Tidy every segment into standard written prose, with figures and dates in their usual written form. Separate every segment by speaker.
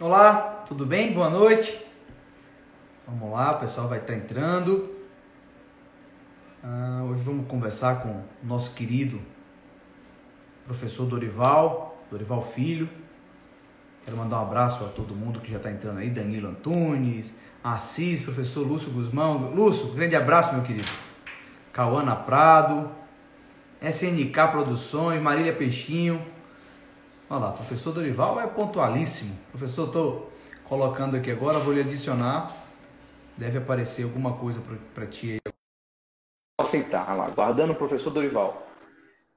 Speaker 1: Olá, tudo bem? Boa noite. Vamos lá, o pessoal vai estar entrando. Hoje vamos conversar com o nosso querido professor Dorival Filho. Quero mandar um abraço a todo mundo que já está entrando aí. Danilo Antunes, Assis, professor Lúcio Guzmão. Lúcio, grande abraço, meu querido. Cauana Prado, SNK Produções, Marília Peixinho. Olha lá, professor Dorival é pontualíssimo. Professor, estou colocando aqui agora, vou lhe adicionar. Deve aparecer alguma coisa para ti aí. Vou aceitar, olha lá, guardando o professor Dorival.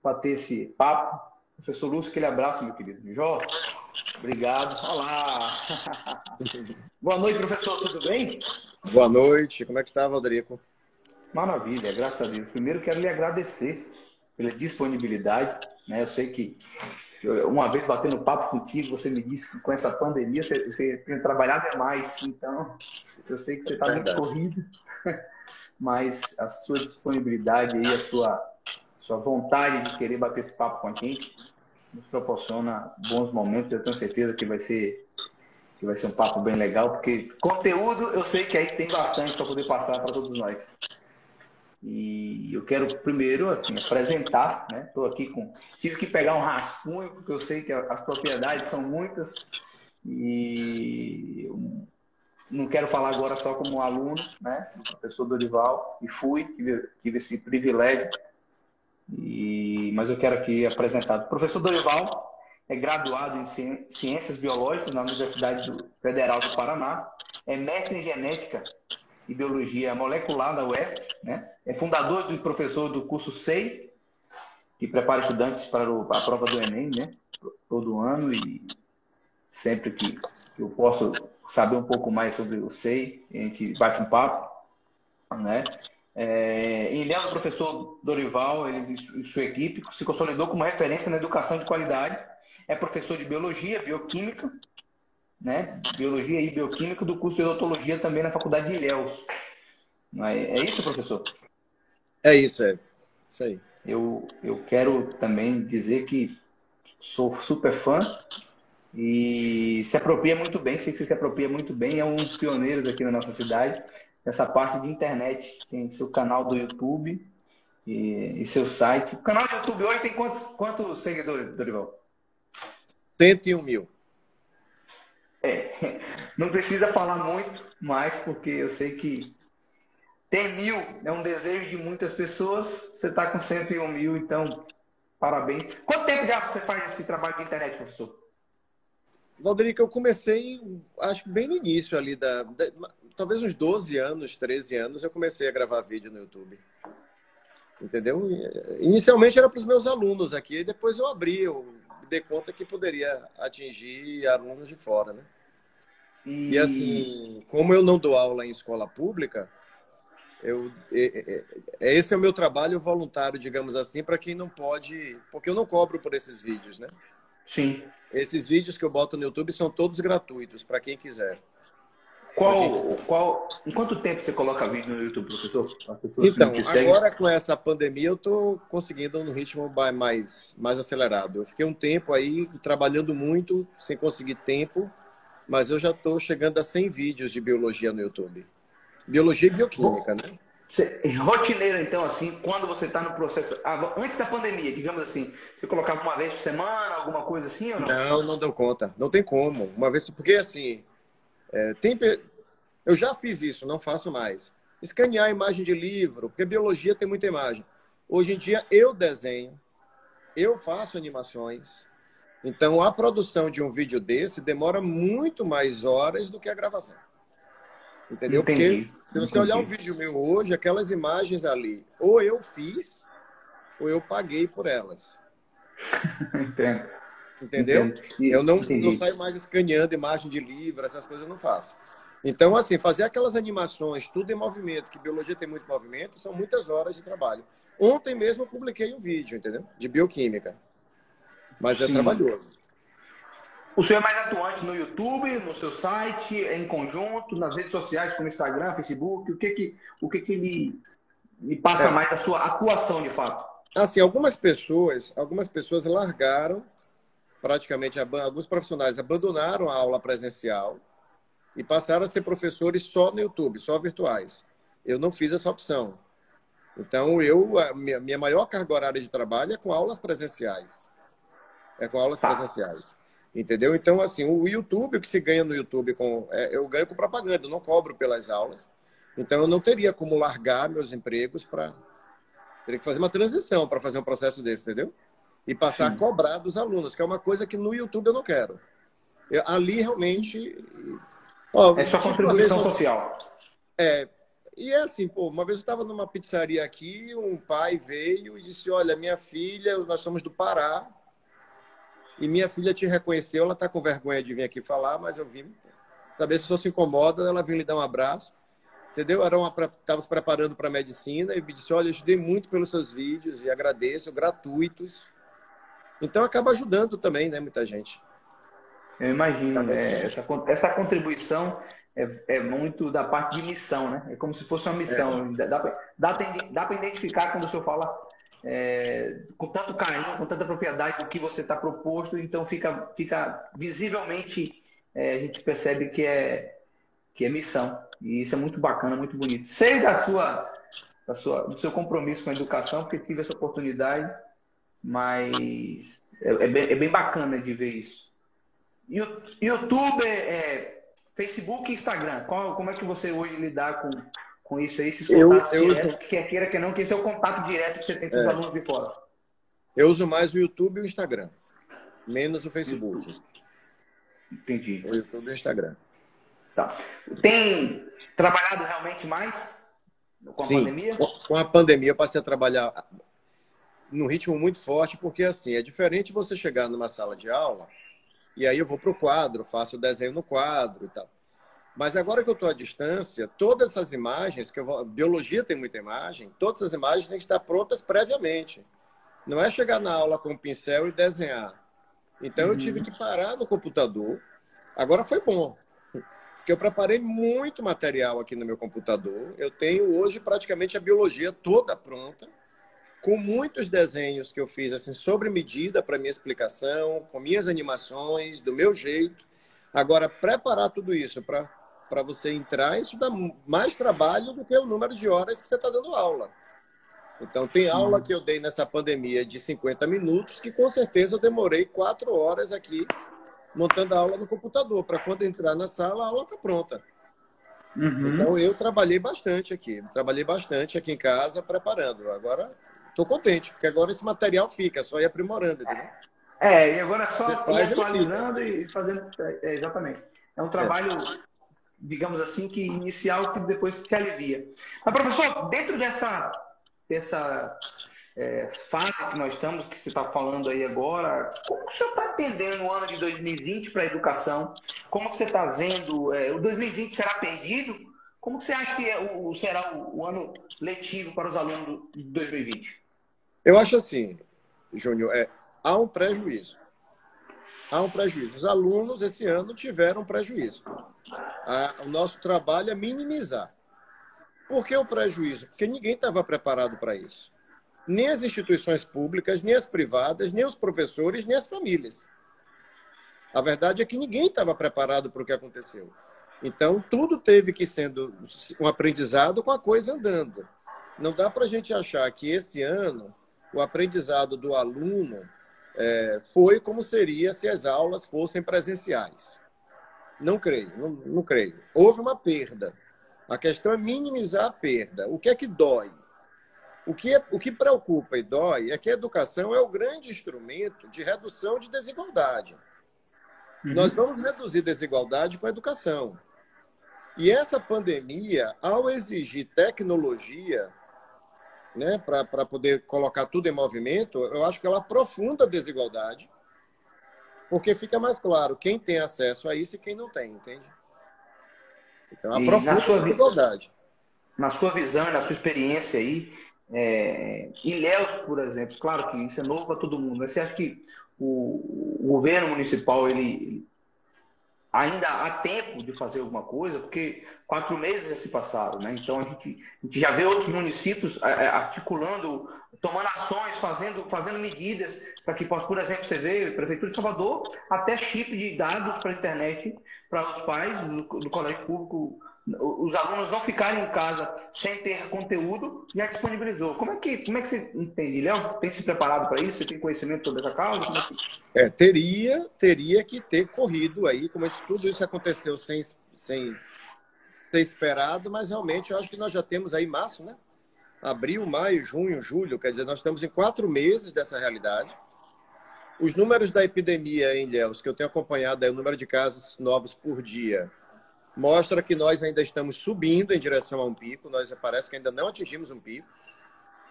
Speaker 1: Bater esse papo. Professor Lúcio, aquele abraço, meu querido. Jó, obrigado. Olá. Boa noite, professor, tudo bem?
Speaker 2: Boa noite, como é que está, Valderico?
Speaker 1: Maravilha, graças a Deus. Primeiro quero lhe agradecer pela disponibilidade, né? Eu sei que uma vez batendo papo contigo, você me disse que com essa pandemia você tem trabalhado demais, então eu sei que você está muito corrido, mas a sua disponibilidade aí, a sua vontade de querer bater esse papo com a gente nos proporciona bons momentos. Eu tenho certeza que vai ser um papo bem legal, porque conteúdo eu sei que aí tem bastante para poder passar para todos nós. E eu quero primeiro assim apresentar, né? Tive que pegar um rascunho porque eu sei que as propriedades são muitas e eu não quero falar agora só como aluno, né? Do professor Dorival, e tive esse privilégio. Mas eu quero aqui apresentar. O professor Dorival é graduado em Ciências Biológicas na Universidade Federal do Paraná, é mestre em Genética e Biologia Molecular da UESC, né? É fundador e professor do curso SEI, que prepara estudantes para a prova do Enem, né? Todo ano, e sempre que eu posso saber um pouco mais sobre o SEI, a gente bate um papo, né? Ele é o professor Dorival, ele e sua equipe se consolidou como referência na educação de qualidade, é professor de Biologia, Bioquímica, né? Biologia e Bioquímica do curso de Odontologia também na Faculdade de Ilhéus. É isso, professor?
Speaker 2: É isso, isso aí.
Speaker 1: Eu quero também dizer que sou super fã e se apropria muito bem, sei que você se apropria muito bem, é um dos pioneiros aqui na nossa cidade, essa parte de internet. Tem seu canal do YouTube e seu site. O canal do YouTube hoje tem quantos seguidores, Dorival?
Speaker 2: 101 mil.
Speaker 1: Não precisa falar muito mais, porque eu sei que tem 1000, é um desejo de muitas pessoas, você está com 101 mil, então parabéns. Quanto tempo já você faz esse trabalho de internet, professor?
Speaker 2: Valderico, eu comecei, acho que bem no início ali, talvez uns 12 anos, 13 anos, eu comecei a gravar vídeo no YouTube. Entendeu? Inicialmente era para os meus alunos aqui, e depois eu me dei conta que poderia atingir alunos de fora, né? E assim, como eu não dou aula em escola pública, esse é o meu trabalho voluntário, digamos assim, para quem não pode, porque eu não cobro por esses vídeos, né?
Speaker 1: Sim.
Speaker 2: Esses vídeos que eu boto no YouTube são todos gratuitos, para quem quiser.
Speaker 1: Em quanto tempo você coloca vídeo no YouTube, professor?
Speaker 2: Então, agora com essa pandemia eu estou conseguindo um ritmo mais acelerado. Eu fiquei um tempo aí trabalhando muito, sem conseguir tempo, mas eu já estou chegando a 100 vídeos de biologia no YouTube. Biologia e bioquímica, né?
Speaker 1: Rotineiro, então, assim, quando você está no processo... antes da pandemia, digamos assim, você colocava uma vez por semana, alguma coisa assim ou não?
Speaker 2: Não deu conta. Não tem como. Uma vez... Porque, assim, eu já fiz isso, não faço mais. Escanear a imagem de livro, porque biologia tem muita imagem. Hoje em dia, eu desenho, eu faço animações. Então, a produção de um vídeo desse demora muito mais horas do que a gravação. Entendeu? Porque se você olhar um vídeo meu hoje, aquelas imagens ali, ou eu fiz, ou eu paguei por elas.
Speaker 1: Entendo.
Speaker 2: Entendeu? Eu não saio mais escaneando imagem de livro, essas coisas eu não faço. Então, assim, fazer aquelas animações, tudo em movimento, que biologia tem muito movimento, são muitas horas de trabalho. Ontem mesmo eu publiquei um vídeo, entendeu? De bioquímica. Mas é trabalhoso.
Speaker 1: O senhor é mais atuante no YouTube, no seu site, em conjunto, nas redes sociais como Instagram, Facebook? O que lhe passa mais da sua atuação, de fato?
Speaker 2: Assim, algumas pessoas largaram praticamente, alguns profissionais abandonaram a aula presencial e passaram a ser professores só no YouTube, só virtuais. Eu não fiz essa opção. Então, a minha maior carga horária de trabalho é com aulas presenciais. É com aulas presenciais. Entendeu? Então, assim, o YouTube, o que se ganha no YouTube, eu ganho com propaganda, eu não cobro pelas aulas. Então, eu não teria como largar meus empregos para... Teria que fazer uma transição para fazer um processo desse, entendeu? E passar a cobrar dos alunos, que é uma coisa que no YouTube eu não quero. Ali, realmente...
Speaker 1: É sua contribuição social.
Speaker 2: E é assim, pô, uma vez eu estava numa pizzaria aqui, um pai veio e disse, olha, minha filha, nós somos do Pará, e minha filha te reconheceu, ela está com vergonha de vir aqui falar, mas eu vim saber se o senhor se incomoda, ela veio lhe dar um abraço, entendeu? Estava se preparando para a medicina e me disse, olha, eu estudei muito pelos seus vídeos e agradeço, gratuitos. Então acaba ajudando também, né, muita gente.
Speaker 1: Eu imagino, essa contribuição é muito da parte de missão, né? É como se fosse uma missão. Dá para identificar quando o senhor fala com tanto carinho, com tanta propriedade do que você está proposto, então fica visivelmente, a gente percebe que é missão. E isso é muito bacana, muito bonito. Sei do seu compromisso com a educação, porque tive essa oportunidade, mas é bem bacana de ver isso. YouTube, Facebook e Instagram. Como é que você hoje lidar com isso aí? Esses contatos diretos, quer queira, quer não, que esse é o contato direto que você tem com os alunos de fora.
Speaker 2: Eu uso mais o YouTube e o Instagram, menos o Facebook.
Speaker 1: Entendi.
Speaker 2: O YouTube e o Instagram.
Speaker 1: Tá. Tem trabalhado realmente mais com a pandemia?
Speaker 2: Com a pandemia eu passei a trabalhar num ritmo muito forte, porque assim, é diferente você chegar numa sala de aula e aí eu vou para o quadro, faço o desenho no quadro e tal. Mas agora que eu estou à distância, todas essas imagens, biologia tem muita imagem, todas as imagens têm que estar prontas previamente. Não é chegar na aula com o pincel e desenhar. Então eu tive que parar no computador. Agora foi bom, porque eu preparei muito material aqui no meu computador. Eu tenho hoje praticamente a biologia toda pronta, com muitos desenhos que eu fiz assim, sobre medida para minha explicação, com minhas animações, do meu jeito. Agora, preparar tudo isso para você entrar, isso dá mais trabalho do que o número de horas que você está dando aula. Então, tem aula que eu dei nessa pandemia de 50 minutos, que com certeza eu demorei 4 horas aqui montando a aula no computador, para quando entrar na sala, a aula está pronta. Então, eu trabalhei bastante aqui em casa, preparando. Agora... Estou contente, porque agora esse material fica, só ir aprimorando, entendeu?
Speaker 1: E agora é só ir atualizando e fazendo... exatamente. É um trabalho, digamos assim, que inicial, que depois se alivia. Mas, professor, dentro dessa fase que nós estamos, que você está falando aí agora, como que o senhor está entendendo o ano de 2020 para a educação? Como que você está vendo? O 2020 será perdido? Como que você acha que será o ano letivo para os alunos de 2020?
Speaker 2: Eu acho assim, Júnior, há um prejuízo. Há um prejuízo. Os alunos, esse ano, tiveram prejuízo. O nosso trabalho é minimizar. Por que o prejuízo? Porque ninguém estava preparado para isso. Nem as instituições públicas, nem as privadas, nem os professores, nem as famílias. A verdade é que ninguém estava preparado para o que aconteceu. Então, tudo teve que ser um aprendizado com a coisa andando. Não dá para a gente achar que esse ano o aprendizado do aluno foi como seria se as aulas fossem presenciais. Não creio, não creio. Houve uma perda. A questão é minimizar a perda. O que é que dói? O que preocupa e dói é que a educação é o grande instrumento de redução de desigualdade. Nós vamos reduzir desigualdade com a educação. E essa pandemia, ao exigir tecnologia, né, para poder colocar tudo em movimento, eu acho que ela aprofunda a desigualdade, porque fica mais claro quem tem acesso a isso e quem não tem, entende? Então, aprofunda a desigualdade.
Speaker 1: Na sua visão e na sua experiência aí, Ilhéus, por exemplo, claro que isso é novo para todo mundo, mas você acha que o governo municipal, ele ainda há tempo de fazer alguma coisa, porque 4 meses já se passaram, né? Então a gente já vê outros municípios articulando, tomando ações, fazendo medidas para que, por exemplo, você vê a Prefeitura de Salvador, até chip de dados para a internet para os pais do colégio público, os alunos não ficarem em casa sem ter conteúdo, já disponibilizou. Como é que você entende? Léo, tem se preparado para isso? Você tem conhecimento sobre essa causa? Como é que...
Speaker 2: Teria que ter corrido aí, como tudo isso aconteceu sem ser esperado, mas realmente eu acho que nós já temos aí março, né? Abril, maio, junho, julho, quer dizer, nós estamos em 4 meses dessa realidade. Os números da epidemia em Ilhéus, que eu tenho acompanhado, o número de casos novos por dia, mostra que nós ainda estamos subindo em direção a um pico. Nós parece que ainda não atingimos um pico.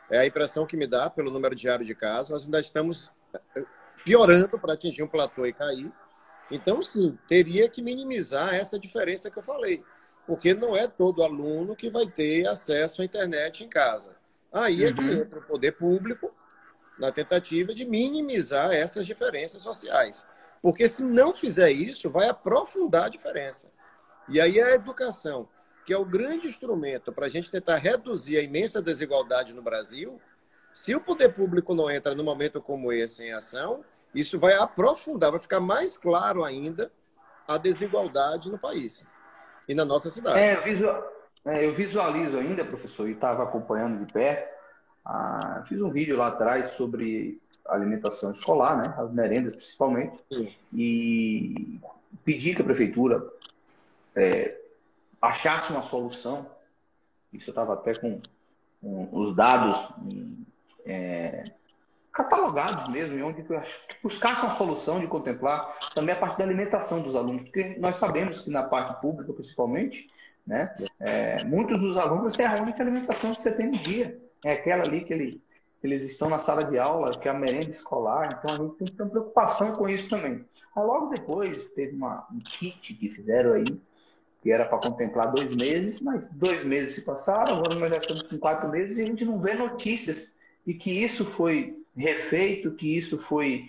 Speaker 2: É a impressão que me dá pelo número diário de casos. Nós ainda estamos piorando para atingir um platô e cair. Então, sim, teria que minimizar essa diferença que eu falei, porque não é todo aluno que vai ter acesso à internet em casa. Aí é que entra o poder público na tentativa de minimizar essas diferenças sociais. Porque se não fizer isso, vai aprofundar a diferença. E aí a educação, que é o grande instrumento para a gente tentar reduzir a imensa desigualdade no Brasil, se o poder público não entra num momento como esse em ação, isso vai aprofundar, vai ficar mais claro ainda a desigualdade no país e na nossa cidade.
Speaker 1: Eu visualizo ainda, professor, e estava acompanhando de perto. Fiz um vídeo lá atrás sobre alimentação escolar, né, as merendas principalmente, e pedi que a prefeitura achasse uma solução. Isso eu estava até com os dados catalogados mesmo, onde buscasse uma solução de contemplar também a parte da alimentação dos alunos, porque nós sabemos que na parte pública, principalmente, né, muitos dos alunos é a única alimentação que você tem no dia, é aquela ali que eles estão na sala de aula, que é a merenda escolar. Então a gente tem que ter uma preocupação com isso também. Aí logo depois teve um kit que fizeram aí, que era para contemplar 2 meses, mas 2 meses se passaram, agora nós já estamos com 4 meses e a gente não vê notícias de que isso foi refeito, que isso foi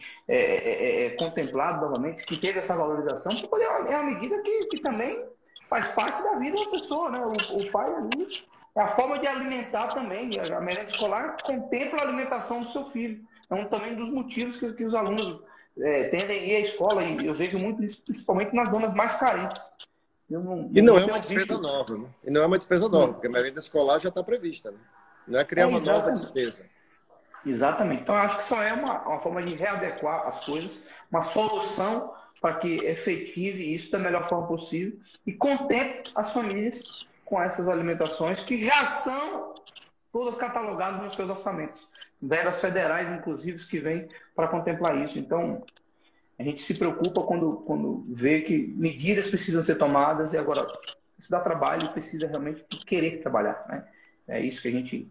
Speaker 1: contemplado novamente, que teve essa valorização, porque é uma medida que também faz parte da vida da pessoa, né? O pai ali, é a forma de alimentar também, a merenda escolar contempla a alimentação do seu filho. É um também dos motivos que os alunos tendem a ir à escola, e eu vejo muito isso, principalmente nas zonas mais carentes.
Speaker 2: E não é uma despesa nova, né? E não é uma despesa nova, porque a merenda escolar já está prevista, né? Não é criar uma nova despesa.
Speaker 1: Exatamente. Então, eu acho que só é uma forma de readequar as coisas, uma solução para que efetive isso da melhor forma possível e contemple as famílias com essas alimentações que já são todas catalogadas nos seus orçamentos. Verbas federais, inclusive, que vêm para contemplar isso. Então, a gente se preocupa quando vê que medidas precisam ser tomadas e agora isso dá trabalho e precisa realmente querer trabalhar, né? É isso que a gente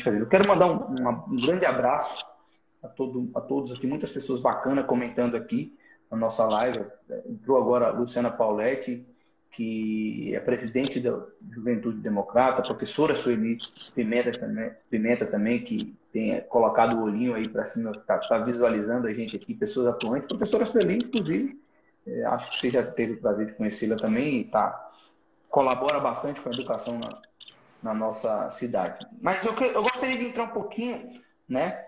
Speaker 1: faz. Eu quero mandar um grande abraço a todos aqui, muitas pessoas bacanas comentando aqui na nossa live. Entrou agora a Luciana Pauletti, que é presidente da Juventude Democrata, a professora Sueli Pimenta também, que tem colocado o olhinho aí para cima, está visualizando a gente aqui, pessoas atuantes. Professora Sueli, inclusive, acho que você já teve o prazer de conhecê-la também e colabora bastante com a educação na nossa cidade. Mas eu gostaria de entrar um pouquinho, né,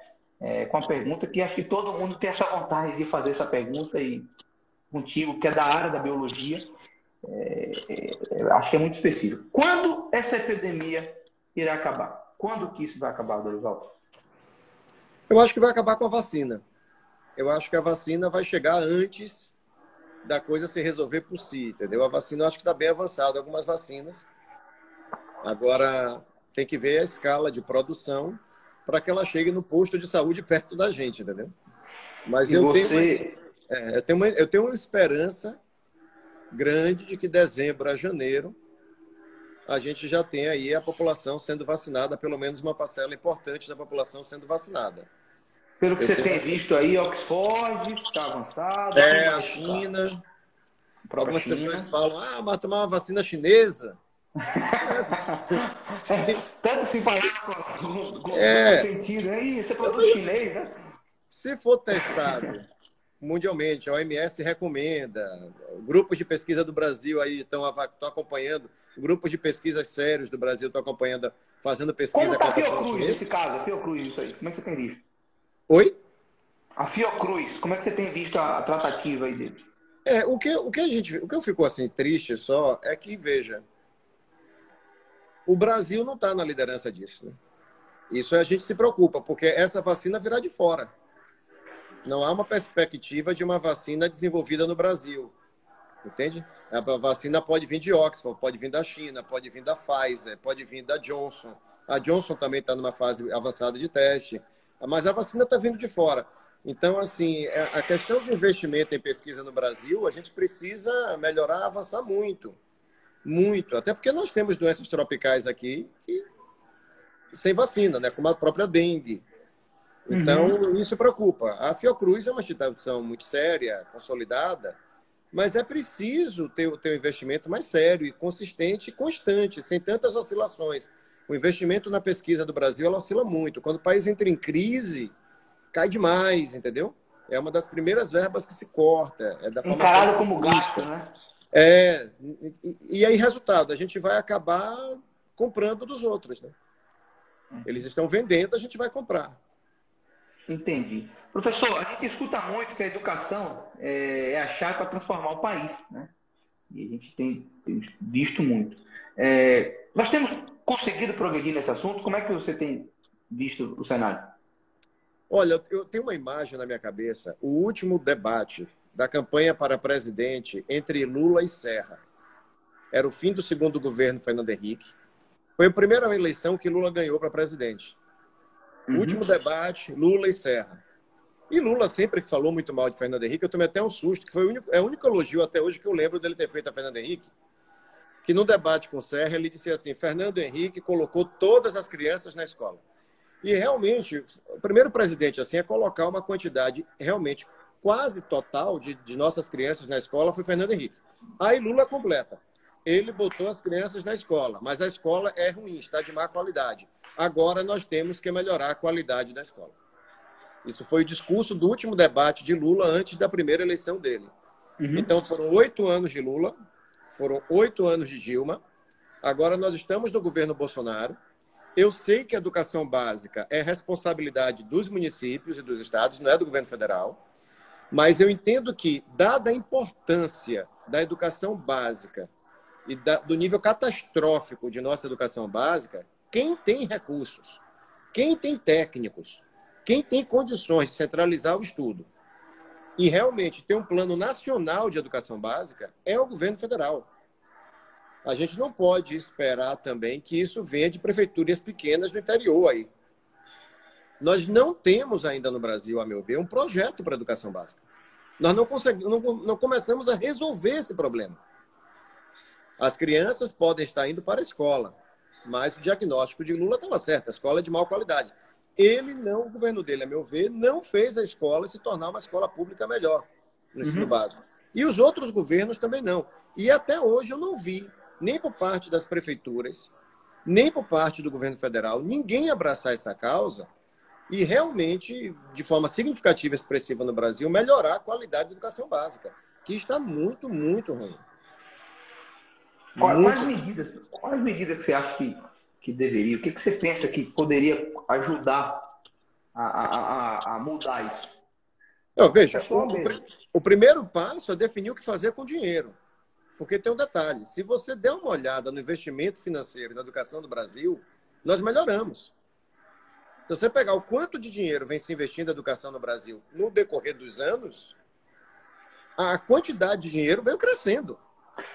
Speaker 1: com a pergunta que acho que todo mundo tem essa vontade de fazer essa pergunta, e contigo, que é da área da biologia, acho que é muito específico. Quando essa epidemia irá acabar? Quando que isso vai acabar, Dorival?
Speaker 2: Eu acho que vai acabar com a vacina. Eu acho que a vacina vai chegar antes da coisa se resolver por si, entendeu? A vacina eu acho que está bem avançada, algumas vacinas. Agora tem que ver a escala de produção para que ela chegue no posto de saúde perto da gente, entendeu? Mas eu tenho uma esperança grande de que dezembro a janeiro a gente já tem aí a população sendo vacinada, pelo menos uma parcela importante da população sendo vacinada.
Speaker 1: Pelo que você tem visto aí, Oxford está avançado.
Speaker 2: A China. Algumas pessoas falam, mas tomar uma vacina chinesa.
Speaker 1: Tanto se falar com sentido aí, esse é produto chinês, né?
Speaker 2: Se for testado mundialmente. A OMS recomenda. Grupos de pesquisa do Brasil aí estão acompanhando. Grupos de pesquisas sérios do Brasil estão acompanhando, fazendo
Speaker 1: Como
Speaker 2: pesquisa
Speaker 1: está a Fiocruz nesse caso? A Fiocruz, isso aí. Como é que você tem visto?
Speaker 2: Oi?
Speaker 1: A Fiocruz, como é que você tem visto a tratativa aí dele?
Speaker 2: O que eu fico assim triste só é que, veja, o Brasil não está na liderança disso, né? Isso a gente se preocupa, porque essa vacina virá de fora. Não há uma perspectiva de uma vacina desenvolvida no Brasil, entende? A vacina pode vir de Oxford, pode vir da China, pode vir da Pfizer, pode vir da Johnson. A Johnson também está numa fase avançada de teste, mas a vacina está vindo de fora. Então, assim, a questão de investimento em pesquisa no Brasil, a gente precisa melhorar, avançar muito. Muito. Até porque nós temos doenças tropicais aqui sem vacina, né? Como a própria dengue. Então, isso preocupa. A Fiocruz é uma instituição muito séria, consolidada, mas é preciso ter um investimento mais sério e consistente e constante, sem tantas oscilações. O investimento na pesquisa do Brasil, ela oscila muito. Quando o país entra em crise, cai demais, entendeu? É uma das primeiras verbas que se corta. É da
Speaker 1: encarado como gasto, né?
Speaker 2: E aí, resultado, a gente vai acabar comprando dos outros, né? Eles estão vendendo, a gente vai comprar.
Speaker 1: Entendi. Professor, a gente escuta muito que a educação é a chave para transformar o país, né? E a gente tem visto muito. Nós temos conseguido progredir nesse assunto? Como é que você tem visto o cenário?
Speaker 2: Olha, eu tenho uma imagem na minha cabeça. O último debate da campanha para presidente entre Lula e Serra. Era o fim do segundo governo Fernando Henrique. Foi a primeira eleição que Lula ganhou para presidente. O último debate, Lula e Serra. E Lula sempre falou muito mal de Fernando Henrique. Eu tomei até um susto, que foi o único elogio até hoje que eu lembro dele ter feito a Fernando Henrique. Que no debate com Serra, ele disse assim, Fernando Henrique colocou todas as crianças na escola. E realmente, o primeiro presidente assim a colocar uma quantidade realmente quase total de nossas crianças na escola foi Fernando Henrique. Aí Lula completa. Ele botou as crianças na escola, mas a escola é ruim, está de má qualidade. Agora nós temos que melhorar a qualidade da escola. Isso foi o discurso do último debate de Lula antes da primeira eleição dele. Então foram 8 anos de Lula, foram 8 anos de Dilma. Agora nós estamos no governo Bolsonaro. Eu sei que a educação básica é responsabilidade dos municípios e dos estados, não é do governo federal. Mas eu entendo que, dada a importância da educação básica e do nível catastrófico de nossa educação básica, quem tem recursos, quem tem técnicos, quem tem condições de centralizar o estudo e realmente ter um plano nacional de educação básica é o governo federal. A gente não pode esperar também que isso venha de prefeituras pequenas do interior aí. Nós não temos ainda no Brasil, a meu ver, um projeto para a educação básica. Nós não começamos a resolver esse problema. As crianças podem estar indo para a escola, mas o diagnóstico de Lula estava certo, a escola é de má qualidade. O governo dele, a meu ver, não fez a escola se tornar uma escola pública melhor no ensino básico. E os outros governos também não. E até hoje eu não vi, nem por parte das prefeituras, nem por parte do governo federal, ninguém abraçar essa causa e realmente, de forma significativa e expressiva no Brasil, melhorar a qualidade da educação básica, que está muito, muito ruim.
Speaker 1: Quais medidas que você acha que deveria? O que você pensa que poderia ajudar a mudar isso?
Speaker 2: Veja, o primeiro passo é definir o que fazer com o dinheiro. Porque tem um detalhe, se você der uma olhada no investimento financeiro na educação do Brasil, nós melhoramos. Se você pegar o quanto de dinheiro vem se investindo na educação no Brasil no decorrer dos anos, a quantidade de dinheiro veio crescendo.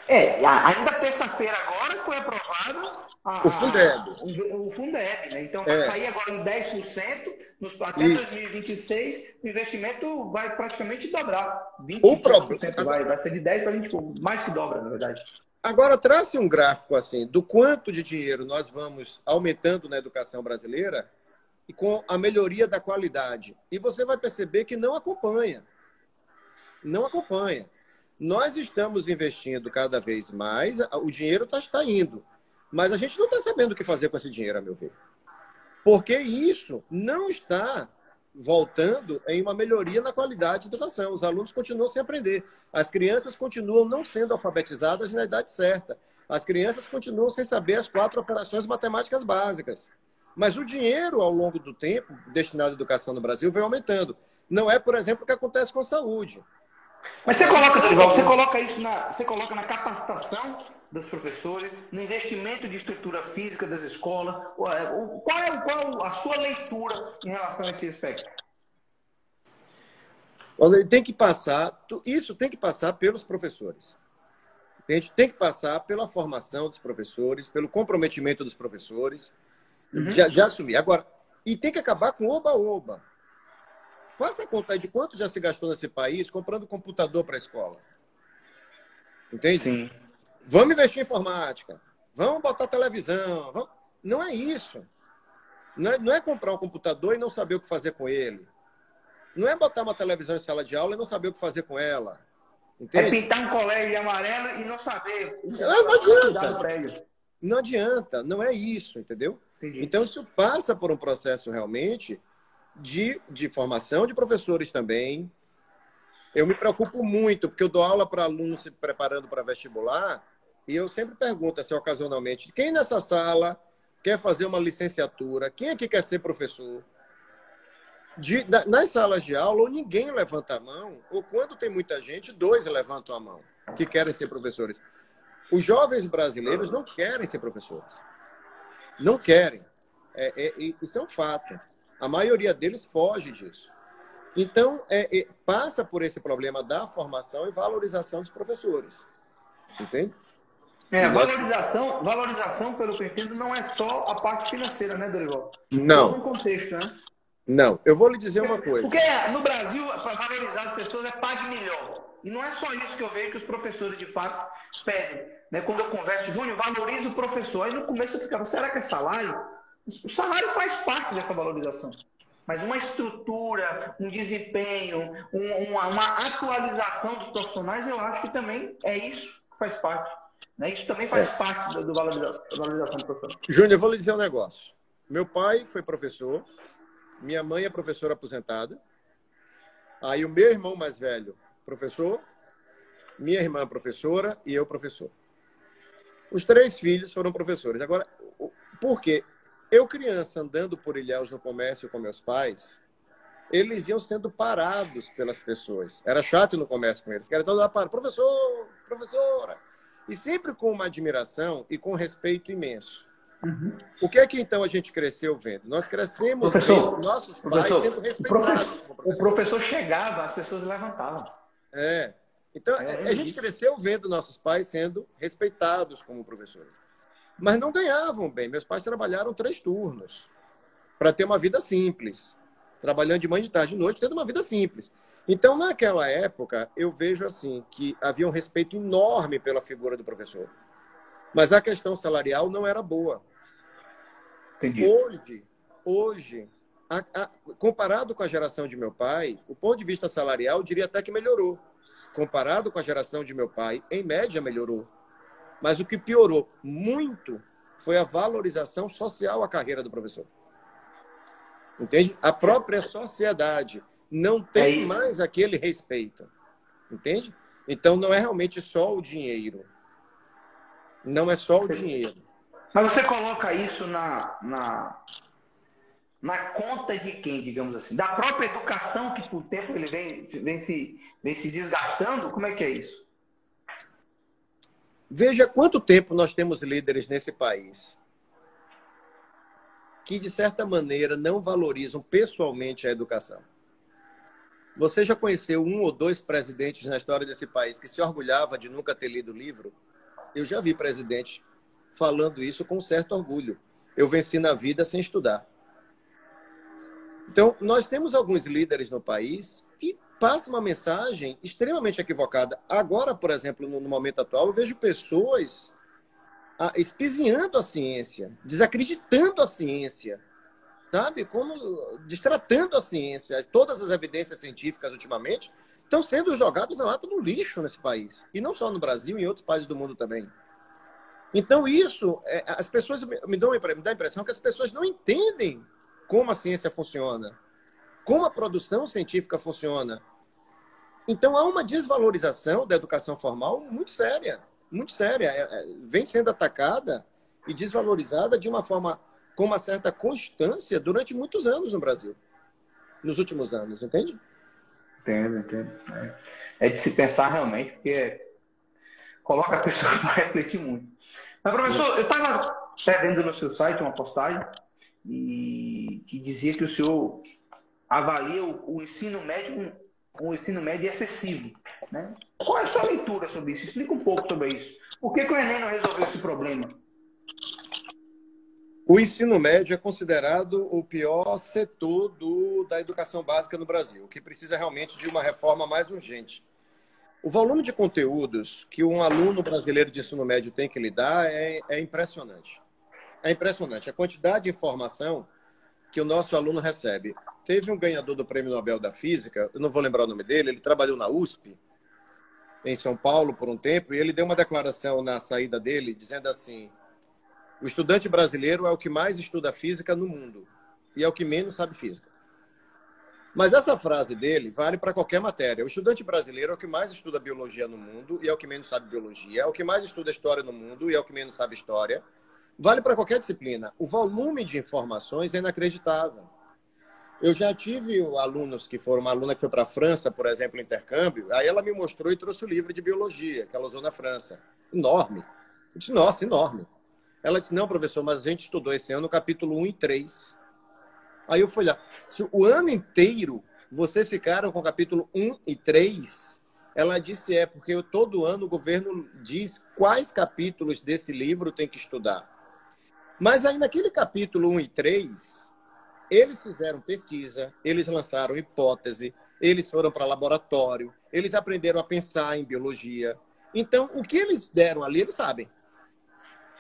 Speaker 1: Ainda terça-feira agora foi aprovado
Speaker 2: o Fundeb.
Speaker 1: O Fundeb, né? Então vai sair agora em 10%, até 2026 o investimento vai praticamente dobrar. 20% vai ser de 10% para 20%, mais que dobra, na verdade.
Speaker 2: Agora, trace um gráfico assim, do quanto de dinheiro nós vamos aumentando na educação brasileira e com a melhoria da qualidade. E você vai perceber que não acompanha. Não acompanha. Nós estamos investindo cada vez mais, o dinheiro está indo, mas a gente não está sabendo o que fazer com esse dinheiro, a meu ver. Porque isso não está voltando em uma melhoria na qualidade da educação. Os alunos continuam sem aprender. As crianças continuam não sendo alfabetizadas na idade certa. As crianças continuam sem saber as 4 operações matemáticas básicas. Mas o dinheiro, ao longo do tempo, destinado à educação no Brasil, vem aumentando. Não é, por exemplo, o que acontece com a saúde.
Speaker 1: Mas você coloca, Dorival, você coloca isso você coloca na capacitação dos professores, no investimento de estrutura física das escolas. Qual a sua leitura em relação a esse aspecto?
Speaker 2: Tem que passar, isso tem que passar pelos professores. Entende? Tem que passar pela formação dos professores, pelo comprometimento dos professores, já assumir. Agora, e tem que acabar com oba-oba. Faça a conta aí de quanto já se gastou nesse país comprando computador para a escola. Entende?
Speaker 1: Sim.
Speaker 2: Vamos investir em informática. Vamos botar televisão. Vamos... Não é isso. Não é comprar um computador e não saber o que fazer com ele. Não é botar uma televisão em sala de aula e não saber o que fazer com ela. Entende?
Speaker 1: É pintar um colégio de amarelo e não saber.
Speaker 2: Não adianta. Não adianta. Não é isso, entendeu?
Speaker 1: Entendi.
Speaker 2: Então, isso passa por um processo realmente de formação de professores também. Eu me preocupo muito, porque eu dou aula para alunos se preparando para vestibular, e eu sempre pergunto, assim, ocasionalmente, quem nessa sala quer fazer uma licenciatura? Quem aqui quer ser professor? Nas salas de aula, ou ninguém levanta a mão, ou quando tem muita gente, 2 levantam a mão, que querem ser professores. Os jovens brasileiros não querem ser professores. Não querem. Isso é um fato. A maioria deles foge disso. Então, passa por esse problema da formação e valorização dos professores. Entende?
Speaker 1: Valorização, pelo que eu entendo, não é só a parte financeira, né, Dorival?
Speaker 2: Não.
Speaker 1: Todo um contexto, né?
Speaker 2: Não. Eu vou lhe dizer uma coisa.
Speaker 1: Porque no Brasil, para valorizar as pessoas, é pague melhor. E não é só isso que eu vejo que os professores, de fato, pedem. Né? Quando eu converso, Júnior, valorize o professor. Aí no começo eu ficava, será que é salário? O salário faz parte dessa valorização. Mas uma estrutura, um desempenho, uma atualização dos profissionais, eu acho que também é isso que faz parte. Né? Isso também faz parte da valorização do profissional.
Speaker 2: Júnior, eu vou lhe dizer um negócio. Meu pai foi professor, minha mãe é professora aposentada, aí o meu irmão mais velho, professor, minha irmã professora e eu professor. Os 3 filhos foram professores. Agora, por quê? Eu, criança, andando por Ilhéus no comércio com meus pais, eles iam sendo parados pelas pessoas. Era chato no comércio com eles. Era todo lá para professor, professora. E sempre com uma admiração e com respeito imenso.
Speaker 1: Uhum.
Speaker 2: O que é que, então, a gente cresceu vendo? Nós crescemos vendo nossos pais sendo respeitados.
Speaker 1: O professor chegava, as pessoas levantavam.
Speaker 2: Então, a gente cresceu vendo nossos pais sendo respeitados como professores. Mas não ganhavam bem. Meus pais trabalharam 3 turnos para ter uma vida simples. Trabalhando de manhã, de tarde, de noite, tendo uma vida simples. Então, naquela época, eu vejo assim que havia um respeito enorme pela figura do professor. Mas a questão salarial não era boa.
Speaker 1: Entendi.
Speaker 2: Hoje comparado com a geração de meu pai, o ponto de vista salarial, eu diria até que melhorou. Comparado com a geração de meu pai, em média, melhorou. Mas o que piorou muito foi a valorização social à carreira do professor. Entende? A própria sociedade não tem mais aquele respeito. Entende? Então, não é realmente só o dinheiro. Não é só o dinheiro.
Speaker 1: Mas você coloca isso na conta de quem, digamos assim? Da própria educação, que por tempo ele vem se desgastando? Como é que é isso?
Speaker 2: Veja quanto tempo nós temos líderes nesse país que, de certa maneira, não valorizam pessoalmente a educação. Você já conheceu 1 ou 2 presidentes na história desse país que se orgulhava de nunca ter lido o livro? Eu já vi presidente falando isso com certo orgulho. Eu venci na vida sem estudar. Então, nós temos alguns líderes no país que passam uma mensagem extremamente equivocada. Agora, por exemplo, no momento atual, eu vejo pessoas espizinhando a ciência, desacreditando a ciência, sabe? Como destratando a ciência. Todas as evidências científicas, ultimamente, estão sendo jogadas na lata do lixo nesse país. E não só no Brasil, em outros países do mundo também. Então, isso, as pessoas me dá a impressão que as pessoas não entendem como a ciência funciona. como a produção científica funciona. Então, há uma desvalorização da educação formal muito séria, muito séria. Vem sendo atacada e desvalorizada de uma forma com uma certa constância durante muitos anos no Brasil, nos últimos anos, entende?
Speaker 1: Entendo. É de se pensar realmente, porque coloca a pessoa para refletir muito. Mas, professor, eu estava até vendo no seu site uma postagem que dizia que o senhor avalia o ensino médio excessivo, né? Qual é a sua leitura sobre isso? Explica um pouco sobre isso. Por que o Enem não resolveu esse problema?
Speaker 2: O ensino médio é considerado o pior setor da educação básica no Brasil, que precisa realmente de uma reforma mais urgente. O volume de conteúdos que um aluno brasileiro de ensino médio tem que lidar é impressionante. É impressionante. A quantidade de informação que o nosso aluno recebe. Teve um ganhador do Prêmio Nobel da Física, eu não vou lembrar o nome dele, ele trabalhou na USP, em São Paulo, por um tempo, e ele deu uma declaração na saída dele, dizendo assim: o estudante brasileiro é o que mais estuda física no mundo e é o que menos sabe física. Mas essa frase dele vale para qualquer matéria. O estudante brasileiro é o que mais estuda biologia no mundo e é o que menos sabe biologia, é o que mais estuda história no mundo e é o que menos sabe história. Vale para qualquer disciplina. O volume de informações é inacreditável. Eu já tive alunos que foram, uma aluna que foi para a França, por exemplo, intercâmbio, aí ela me mostrou e trouxe o livro de biologia que ela usou na França. Enorme. Eu disse, nossa, enorme. Ela disse, não, professor, mas a gente estudou esse ano o capítulo 1 e 3. Aí eu fui lá. Se o ano inteiro vocês ficaram com o capítulo 1 e 3, ela disse, porque todo ano o governo diz quais capítulos desse livro tem que estudar. Mas aí naquele capítulo 1 e 3, eles fizeram pesquisa, eles lançaram hipótese, eles foram para laboratório, eles aprenderam a pensar em biologia. Então, o que eles deram ali, eles sabem.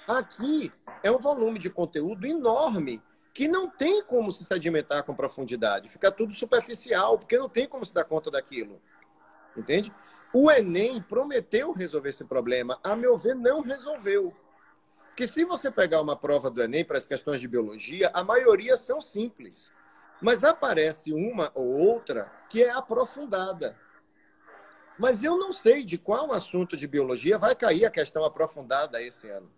Speaker 2: Aqui é um volume de conteúdo enorme que não tem como se sedimentar com profundidade. Fica tudo superficial, porque não tem como se dar conta daquilo. Entende? O Enem prometeu resolver esse problema. A meu ver, não resolveu. Porque se você pegar uma prova do Enem para as questões de biologia, a maioria são simples. Mas aparece uma ou outra que é aprofundada. Mas eu não sei de qual assunto de biologia vai cair a questão aprofundada esse ano.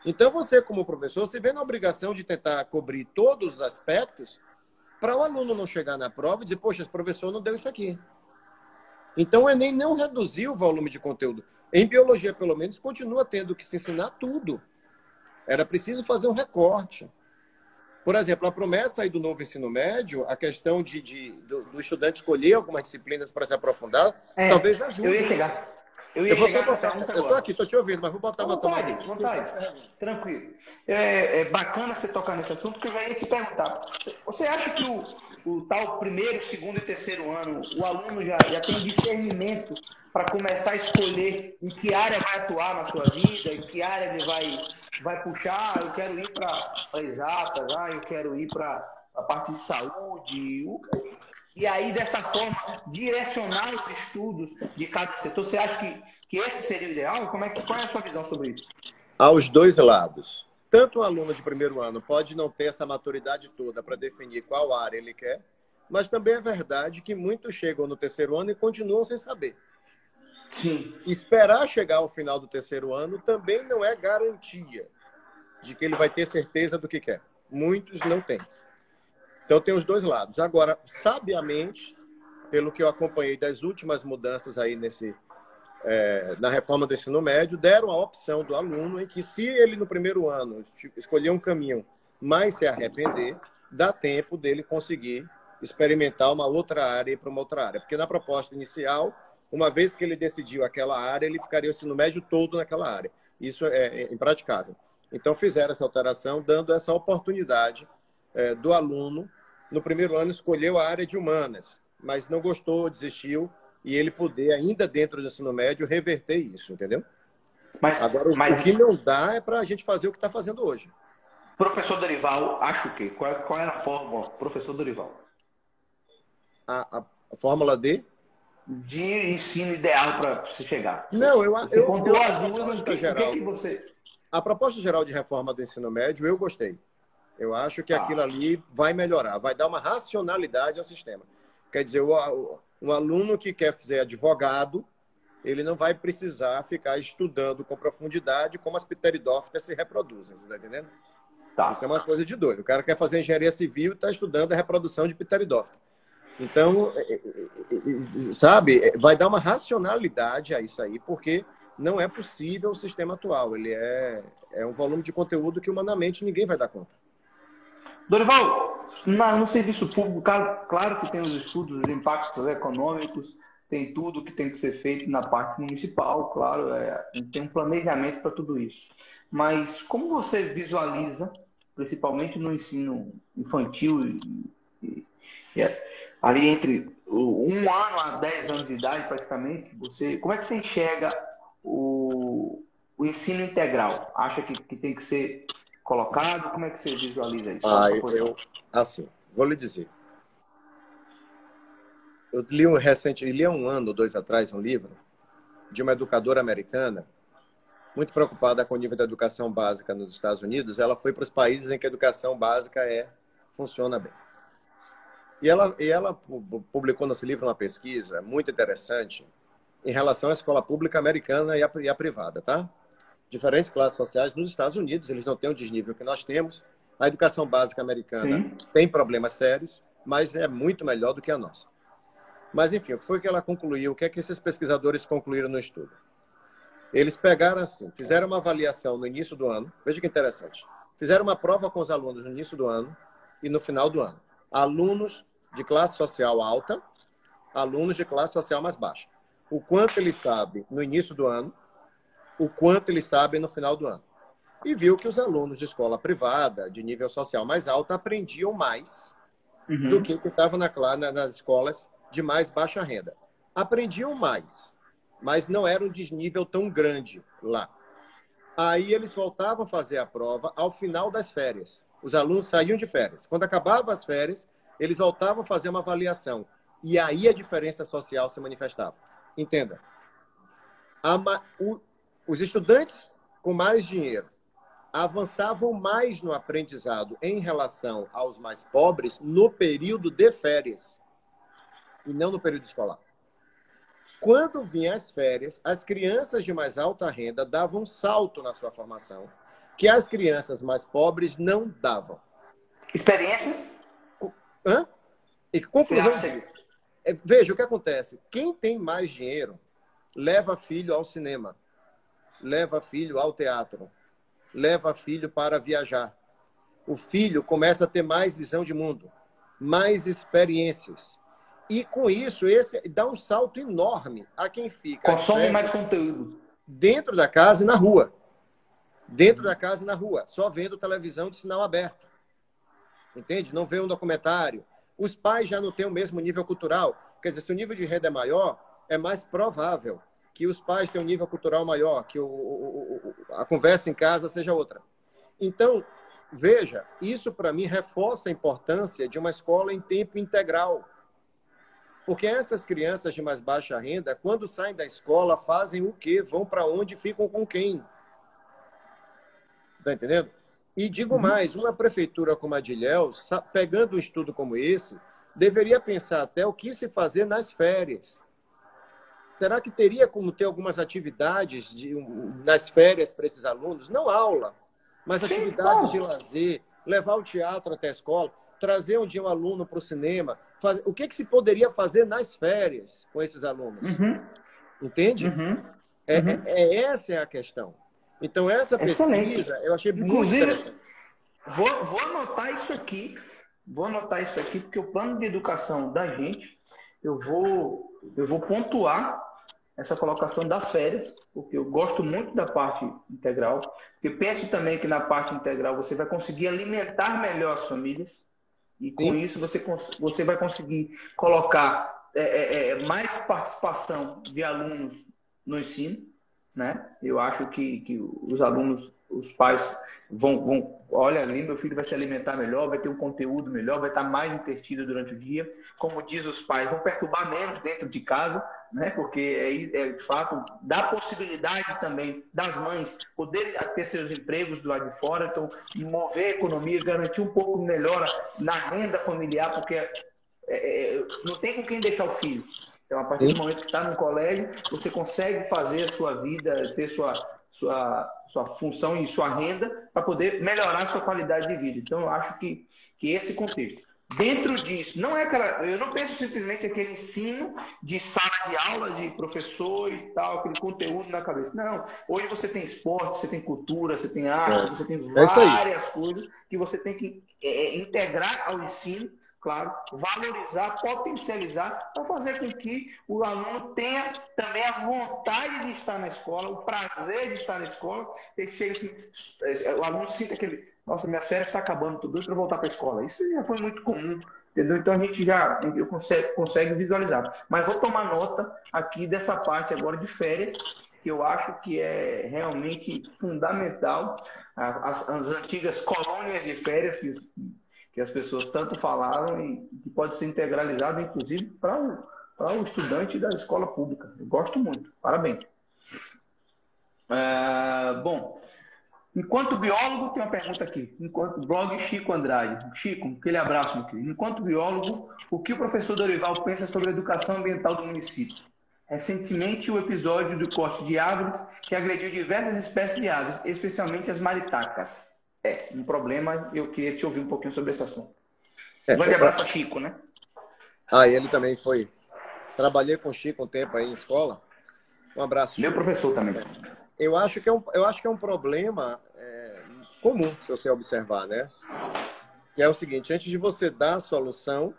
Speaker 2: Então você, como professor, se vê na obrigação de tentar cobrir todos os aspectos para o aluno não chegar na prova e dizer, poxa, esse professor não deu isso aqui. Então o Enem não reduziu o volume de conteúdo. Em biologia, pelo menos, continua tendo que se ensinar tudo. Era preciso fazer um recorte. Por exemplo, a promessa aí do novo ensino médio, a questão do estudante escolher algumas disciplinas para se aprofundar, talvez ajude.
Speaker 1: Eu ia chegar. Eu
Speaker 2: estou aqui, estou te ouvindo, mas vou botar uma tomada.
Speaker 1: Vontade. Tranquilo. Bacana você tocar nesse assunto, porque eu já ia te perguntar. Você acha que o tal primeiro, segundo e terceiro ano, o aluno já tem discernimento para começar a escolher em que área vai atuar na sua vida, em que área ele vai puxar? Eu quero ir para exatas, eu quero ir para a parte de saúde. E aí, dessa forma, direcionar os estudos de cada setor. Você acha que esse seria o ideal? Qual é a sua visão sobre isso?
Speaker 2: Aos dois lados. Tanto o aluno de primeiro ano pode não ter essa maturidade toda para definir qual área ele quer, mas também é verdade que muitos chegam no terceiro ano e continuam sem saber.
Speaker 1: Sim.
Speaker 2: Esperar chegar ao final do terceiro ano também não é garantia de que ele vai ter certeza do que quer. Muitos não têm. Então, tem os dois lados. Agora, sabiamente, pelo que eu acompanhei das últimas mudanças aí na reforma do ensino médio, deram a opção do aluno em que, se ele no primeiro ano escolher um caminho, mas se arrepender, dá tempo dele conseguir experimentar uma outra área e ir para uma outra área. Porque na proposta inicial, uma vez que ele decidiu aquela área, ele ficaria o ensino médio todo naquela área. Isso é impraticável. Então, fizeram essa alteração, dando essa oportunidade do aluno, no primeiro ano, escolheu a área de humanas, mas não gostou, desistiu, e ele poder, ainda dentro do ensino médio, reverter isso, entendeu? Agora, o que não dá é para a gente fazer o que está fazendo hoje.
Speaker 1: Professor Dorival, acha o quê? Qual é a fórmula, professor Dorival?
Speaker 2: A fórmula de
Speaker 1: ensino ideal para se chegar.
Speaker 2: Não,
Speaker 1: você contou as duas, mas o que você...
Speaker 2: A proposta geral de reforma do ensino médio, eu gostei. Eu acho que
Speaker 1: Tá.
Speaker 2: aquilo ali vai melhorar, vai dar uma racionalidade ao sistema. Quer dizer, um aluno que quer ser advogado, ele não vai precisar ficar estudando com profundidade como as pteridófitas se reproduzem, você está entendendo? Isso é
Speaker 1: Tá.
Speaker 2: uma coisa de doido. O cara quer fazer engenharia civil e está estudando a reprodução de pteridófita. Então, sabe, vai dar uma racionalidade a isso aí, porque não é possível o sistema atual. Ele é um volume de conteúdo que humanamente ninguém vai dar conta.
Speaker 1: Dorival, no serviço público, claro que tem os estudos de impactos econômicos, tem tudo que tem que ser feito na parte municipal, claro, tem um planejamento para tudo isso. Mas como você visualiza, principalmente no ensino infantil, ali entre 1 ano a 10 anos de idade, praticamente, como é que você enxerga o ensino integral? Acha que tem que ser colocado? Como é que você visualiza isso?
Speaker 2: Assim, vou lhe dizer. Eu li há 1 ano ou 2 atrás um livro de uma educadora americana muito preocupada com o nível da educação básica nos Estados Unidos. Ela foi para os países em que a educação básica funciona bem. E ela publicou nesse livro uma pesquisa muito interessante em relação à escola pública americana e a privada, tá? Diferentes classes sociais nos Estados Unidos, eles não têm o desnível que nós temos. A educação básica americana
Speaker 1: Sim.
Speaker 2: tem problemas sérios, mas é muito melhor do que a nossa. Mas, enfim, o que foi que ela concluiu? O que é que esses pesquisadores concluíram no estudo? Eles pegaram assim, fizeram uma avaliação no início do ano. Veja que interessante. Fizeram uma prova com os alunos no início do ano e no final do ano. Alunos de classe social alta, alunos de classe social mais baixa. O quanto eles sabem no início do ano, o quanto eles sabem no final do ano. E viu que os alunos de escola privada, de nível social mais alto, aprendiam mais do que estavam nas escolas de mais baixa renda. Aprendiam mais, mas não era um desnível tão grande lá. Aí eles voltavam a fazer a prova ao final das férias. Os alunos saíam de férias. Quando acabavam as férias, eles voltavam a fazer uma avaliação. E aí a diferença social se manifestava. Entenda. Os estudantes com mais dinheiro avançavam mais no aprendizado em relação aos mais pobres no período de férias e não no período escolar. Quando vinham as férias, as crianças de mais alta renda davam um salto na sua formação que as crianças mais pobres não davam.
Speaker 1: Experiência?
Speaker 2: Hã? E conclusão disso. Veja o que acontece. Quem tem mais dinheiro leva filho ao cinema, leva filho ao teatro, leva filho para viajar. O filho começa a ter mais visão de mundo, mais experiências. E com isso, esse dá um salto enorme a quem fica.
Speaker 1: Consome mais conteúdo.
Speaker 2: Dentro da casa e na rua. Dentro da casa e na rua. Só vendo televisão de sinal aberto. Entende? Não vê um documentário. Os pais já não têm o mesmo nível cultural. Quer dizer, se o nível de renda é maior, é mais provável que os pais tenham um nível cultural maior, que a conversa em casa seja outra. Então, veja, isso para mim reforça a importância de uma escola em tempo integral. Porque essas crianças de mais baixa renda, quando saem da escola, fazem o quê? Vão para onde? Ficam com quem? Está entendendo? E digo mais, uma prefeitura como a de Ilhéus, pegando um estudo como esse, deveria pensar até o que se fazer nas férias. Será que teria como ter algumas atividades nas férias para esses alunos? Não aula, mas atividades de lazer, levar o teatro até a escola, trazer um dia um aluno para o cinema. O que se poderia fazer nas férias com esses alunos? Entende? Essa é a questão. Então, essa pesquisa, eu achei muito interessante.
Speaker 1: Vou anotar isso aqui. Vou anotar isso aqui, porque o plano de educação da gente, eu vou pontuar essa colocação das férias, porque eu gosto muito da parte integral. Porque penso também que na parte integral você vai conseguir alimentar melhor as famílias. E com isso você vai conseguir colocar mais participação de alunos no ensino, né? Eu acho que os alunos, os pais vão, olha ali, meu filho vai se alimentar melhor, vai ter um conteúdo melhor, vai estar mais entretido durante o dia. Como diz os pais, vão perturbar menos dentro de casa, né? Porque de fato, dá possibilidade também das mães poderem ter seus empregos do lado de fora, então mover a economia, garantir um pouco melhor na renda familiar, porque não tem com quem deixar o filho. Então, a partir do momento que está no colégio, você consegue fazer a sua vida, ter sua função e sua renda para poder melhorar a sua qualidade de vida. Então, eu acho que esse contexto. Dentro disso, não é eu não penso simplesmente aquele ensino de sala de aula, de professor e tal, aquele conteúdo na cabeça. Não. Hoje você tem esporte, você tem cultura, você tem arte, você tem várias coisas que você tem que integrar ao ensino. Claro, valorizar, potencializar, para fazer com que o aluno tenha também a vontade de estar na escola, o prazer de estar na escola, e chega assim, o aluno sinta aquele, nossa, minhas férias estão acabando, tudo para voltar para a escola. Isso já foi muito comum, entendeu? Então a gente consegue visualizar. Mas vou tomar nota aqui dessa parte agora de férias, que eu acho que é realmente fundamental. As antigas colônias de férias que as pessoas tanto falaram e que pode ser integralizado, inclusive, para o estudante da escola pública. Eu gosto muito. Parabéns. Bom, enquanto biólogo, tem uma pergunta aqui. Blog Chico Andrade. Chico, aquele abraço, meu querido. Enquanto biólogo, o que o professor Dorival pensa sobre a educação ambiental do município? Recentemente, o episódio do corte de árvores que agrediu diversas espécies de aves, especialmente as maritacas. Um problema, eu queria te ouvir um pouquinho sobre esse assunto. Um grande abraço a Chico, né?
Speaker 2: Ele também foi. Trabalhei com o Chico um tempo aí em escola. Um abraço, Chico.
Speaker 1: Meu professor também.
Speaker 2: Eu acho que é um problema comum, se você observar, né? Que é o seguinte, antes de você dar a solução,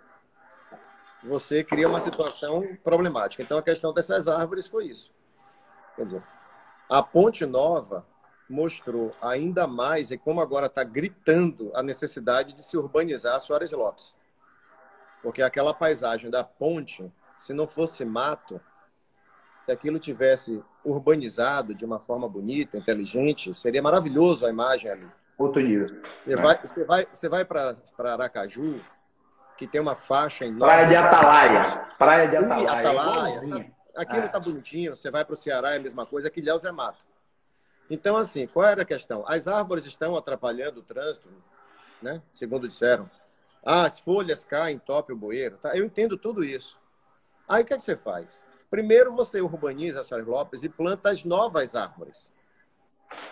Speaker 2: você cria uma situação problemática. Então, a questão dessas árvores foi isso. Quer dizer, a Ponte Nova mostrou ainda mais, e como agora está gritando, a necessidade de se urbanizar Soares Lopes. Porque aquela paisagem da ponte, se não fosse mato, se aquilo tivesse urbanizado de uma forma bonita, inteligente, seria maravilhoso a imagem ali.
Speaker 1: Outro nível.
Speaker 2: Você vai para Aracaju, que tem uma faixa enorme.
Speaker 1: Praia de Atalaia. Praia de
Speaker 2: Atalaia. Aquilo está bonitinho. Você vai para o Ceará, é a mesma coisa. Aqui, Ilhéus é mato. Então, assim, qual era a questão? As árvores estão atrapalhando o trânsito, né? Segundo disseram. As folhas caem, entope o bueiro. Tá? Eu entendo tudo isso. Aí, o que é que você faz? Primeiro, você urbaniza Soares Lopes e planta as novas árvores.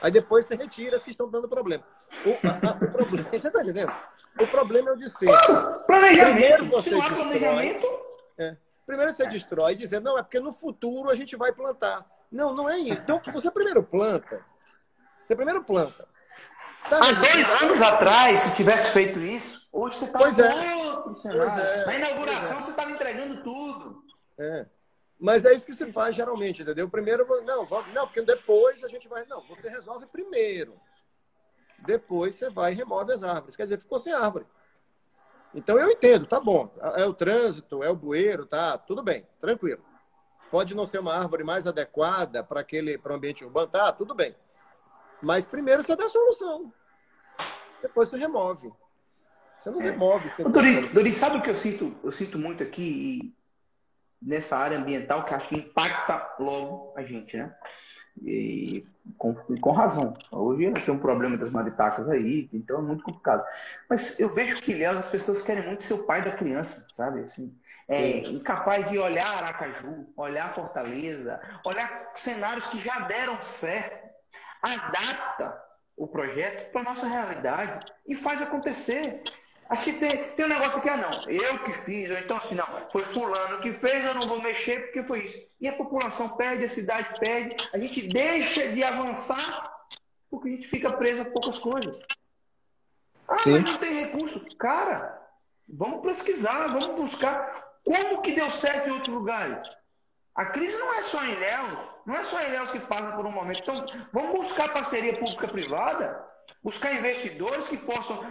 Speaker 2: Aí, depois, você retira as que estão dando problema. O problema, você está entendendo? O problema é o de ser.
Speaker 1: Planejamento. Você não há planejamento?
Speaker 2: Primeiro, você destrói, dizendo, não, é porque no futuro a gente vai plantar. Não, não é isso. Então, você primeiro planta. Tá,
Speaker 1: há 2 anos atrás, se tivesse feito isso, hoje você estava em outro cenário. Na inauguração, você estava entregando tudo.
Speaker 2: Mas é isso que se faz geralmente, entendeu? Primeiro, não, porque depois a gente vai... Não, você resolve primeiro. Depois você vai e remove as árvores. Quer dizer, ficou sem árvore. Então, eu entendo, tá bom. É o trânsito, é o bueiro, tá? Tudo bem, tranquilo. Pode não ser uma árvore mais adequada para o ambiente urbano, tá? Tudo bem. Mas primeiro você dá a solução. Depois você remove. Você não remove.
Speaker 1: Dori, sabe o que eu sinto? Eu sinto muito aqui nessa área ambiental, que acho que impacta logo a gente, né? E com razão. Hoje tem um problema das maritacas aí, então é muito complicado. Mas eu vejo que, Léo, as pessoas querem muito ser o pai da criança, sabe? Assim, incapaz de olhar Aracaju, olhar Fortaleza, olhar cenários que já deram certo, adapta o projeto para a nossa realidade e faz acontecer. Acho que tem um negócio aqui, não, eu que fiz, ou então assim, não, foi fulano que fez, eu não vou mexer porque foi isso. E a população perde, a cidade perde, a gente deixa de avançar porque a gente fica preso a poucas coisas. Mas não tem recurso. Cara, vamos pesquisar, vamos buscar como que deu certo em outros lugares. A crise não é só em Ilhéus, não é só em Ilhéus que passa por um momento. Então, vamos buscar parceria pública-privada, buscar investidores que possam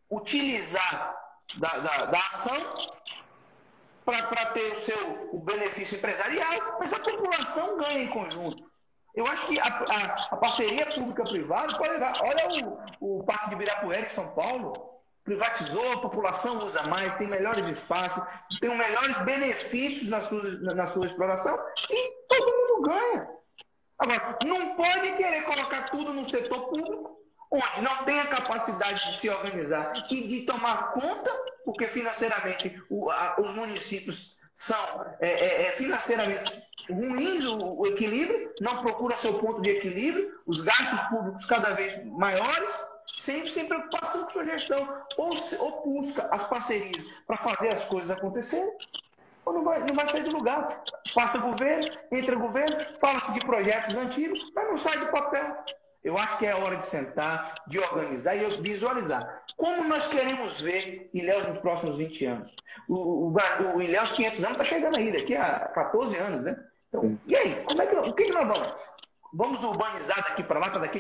Speaker 1: utilizar da ação para ter o benefício empresarial, mas a população ganha em conjunto. Eu acho que a parceria pública-privada pode levar. Olha o Parque de Ibirapuera, em São Paulo. privatizou, a população usa mais, tem melhores espaços, tem melhores benefícios na sua exploração e todo mundo ganha. Agora, não pode querer colocar tudo no setor público, onde não tem a capacidade de se organizar e de tomar conta, porque financeiramente os municípios são financeiramente ruins, o equilíbrio, não procura seu ponto de equilíbrio, os gastos públicos cada vez maiores, sempre sem preocupação com sua gestão, ou busca as parcerias para fazer as coisas acontecerem, ou não vai sair do lugar. Passa governo, entra governo, fala-se de projetos antigos, mas não sai do papel. Eu acho que é hora de sentar, de organizar e visualizar. Como nós queremos ver Ilhéus nos próximos 20 anos? O Ilhéus 500 anos está chegando aí, daqui a 14 anos, né? Então, e aí? O que nós vamos? Vamos urbanizar daqui para lá, para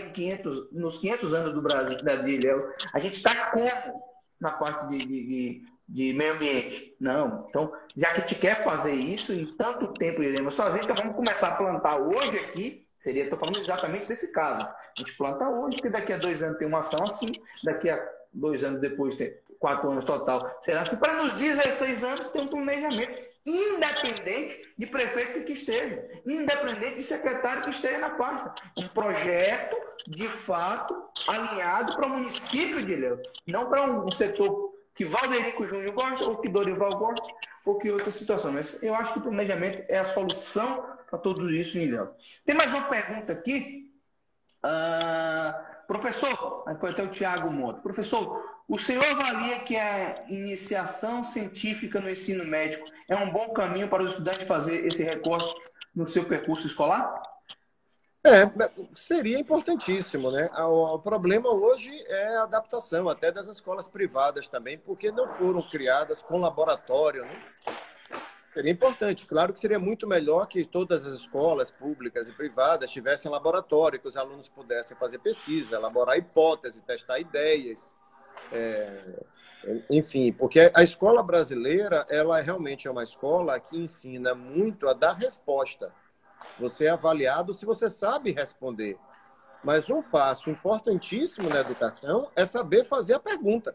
Speaker 1: nos 500 anos do Brasil, de Ilhéus? A gente está como na parte de meio ambiente? Não. Então, já que a gente quer fazer isso, em tanto tempo iremos fazer, então vamos começar a plantar hoje aqui. Estou falando exatamente desse caso. A gente planta hoje, porque daqui a 2 anos tem uma ação assim, daqui a 2 anos depois tem 4 anos total. Será assim? Para nos 16 anos ter um planejamento, independente de prefeito que esteja, independente de secretário que esteja na pasta. Um projeto, de fato, alinhado para o município de Ilhéus, não para um setor que Valderico Júnior gosta, ou que Dorival gosta, ou que outra situação. Mas eu acho que o planejamento é a solução para tudo isso em Ilhéus. Tem mais uma pergunta aqui. Professor, foi até o Tiago Monte. Professor, o senhor avalia que a iniciação científica no ensino médico é um bom caminho para o estudante fazer esse recorte no seu percurso escolar?
Speaker 2: Seria importantíssimo, né? O problema hoje é a adaptação, até das escolas privadas também, porque não foram criadas com laboratório, né? Seria importante. Claro que seria muito melhor que todas as escolas públicas e privadas tivessem laboratório, que os alunos pudessem fazer pesquisa, elaborar hipóteses, testar ideias. Enfim, porque a escola brasileira, ela realmente é uma escola que ensina muito a dar resposta. Você é avaliado se você sabe responder. Mas um passo importantíssimo na educação é saber fazer a pergunta.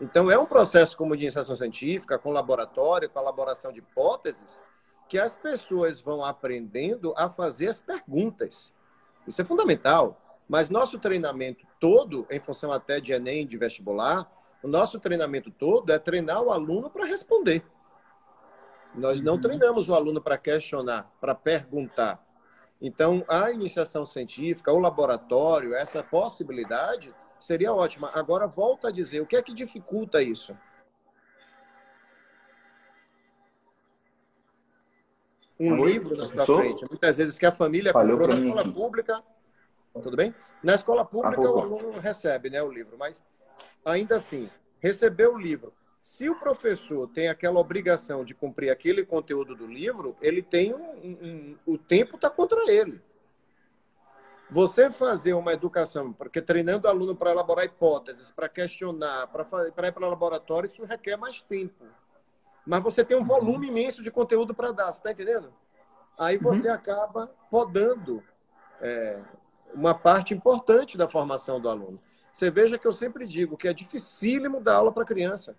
Speaker 2: Então, é um processo como de iniciação científica, com laboratório, com elaboração de hipóteses, que as pessoas vão aprendendo a fazer as perguntas. Isso é fundamental. Mas nosso treinamento todo, em função até de Enem, de vestibular, o nosso treinamento todo é treinar o aluno para responder. Nós não treinamos o aluno para questionar, para perguntar. Então, a iniciação científica, o laboratório, essa possibilidade seria ótima. Agora, volto a dizer, o que é que dificulta isso? Livro na sua frente. Muitas vezes que a família comprou na escola pública. Tudo bem? Na escola pública, o aluno recebe, né, o livro, mas ainda assim, recebeu o livro. Se o professor tem aquela obrigação de cumprir aquele conteúdo do livro, ele tem o tempo está contra ele. Você fazer uma educação, porque treinando o aluno para elaborar hipóteses, para questionar, para ir para o laboratório, isso requer mais tempo. Mas você tem um volume imenso de conteúdo para dar, você está entendendo? Aí você acaba podando uma parte importante da formação do aluno. Você veja que eu sempre digo que é dificílimo dar aula para criança.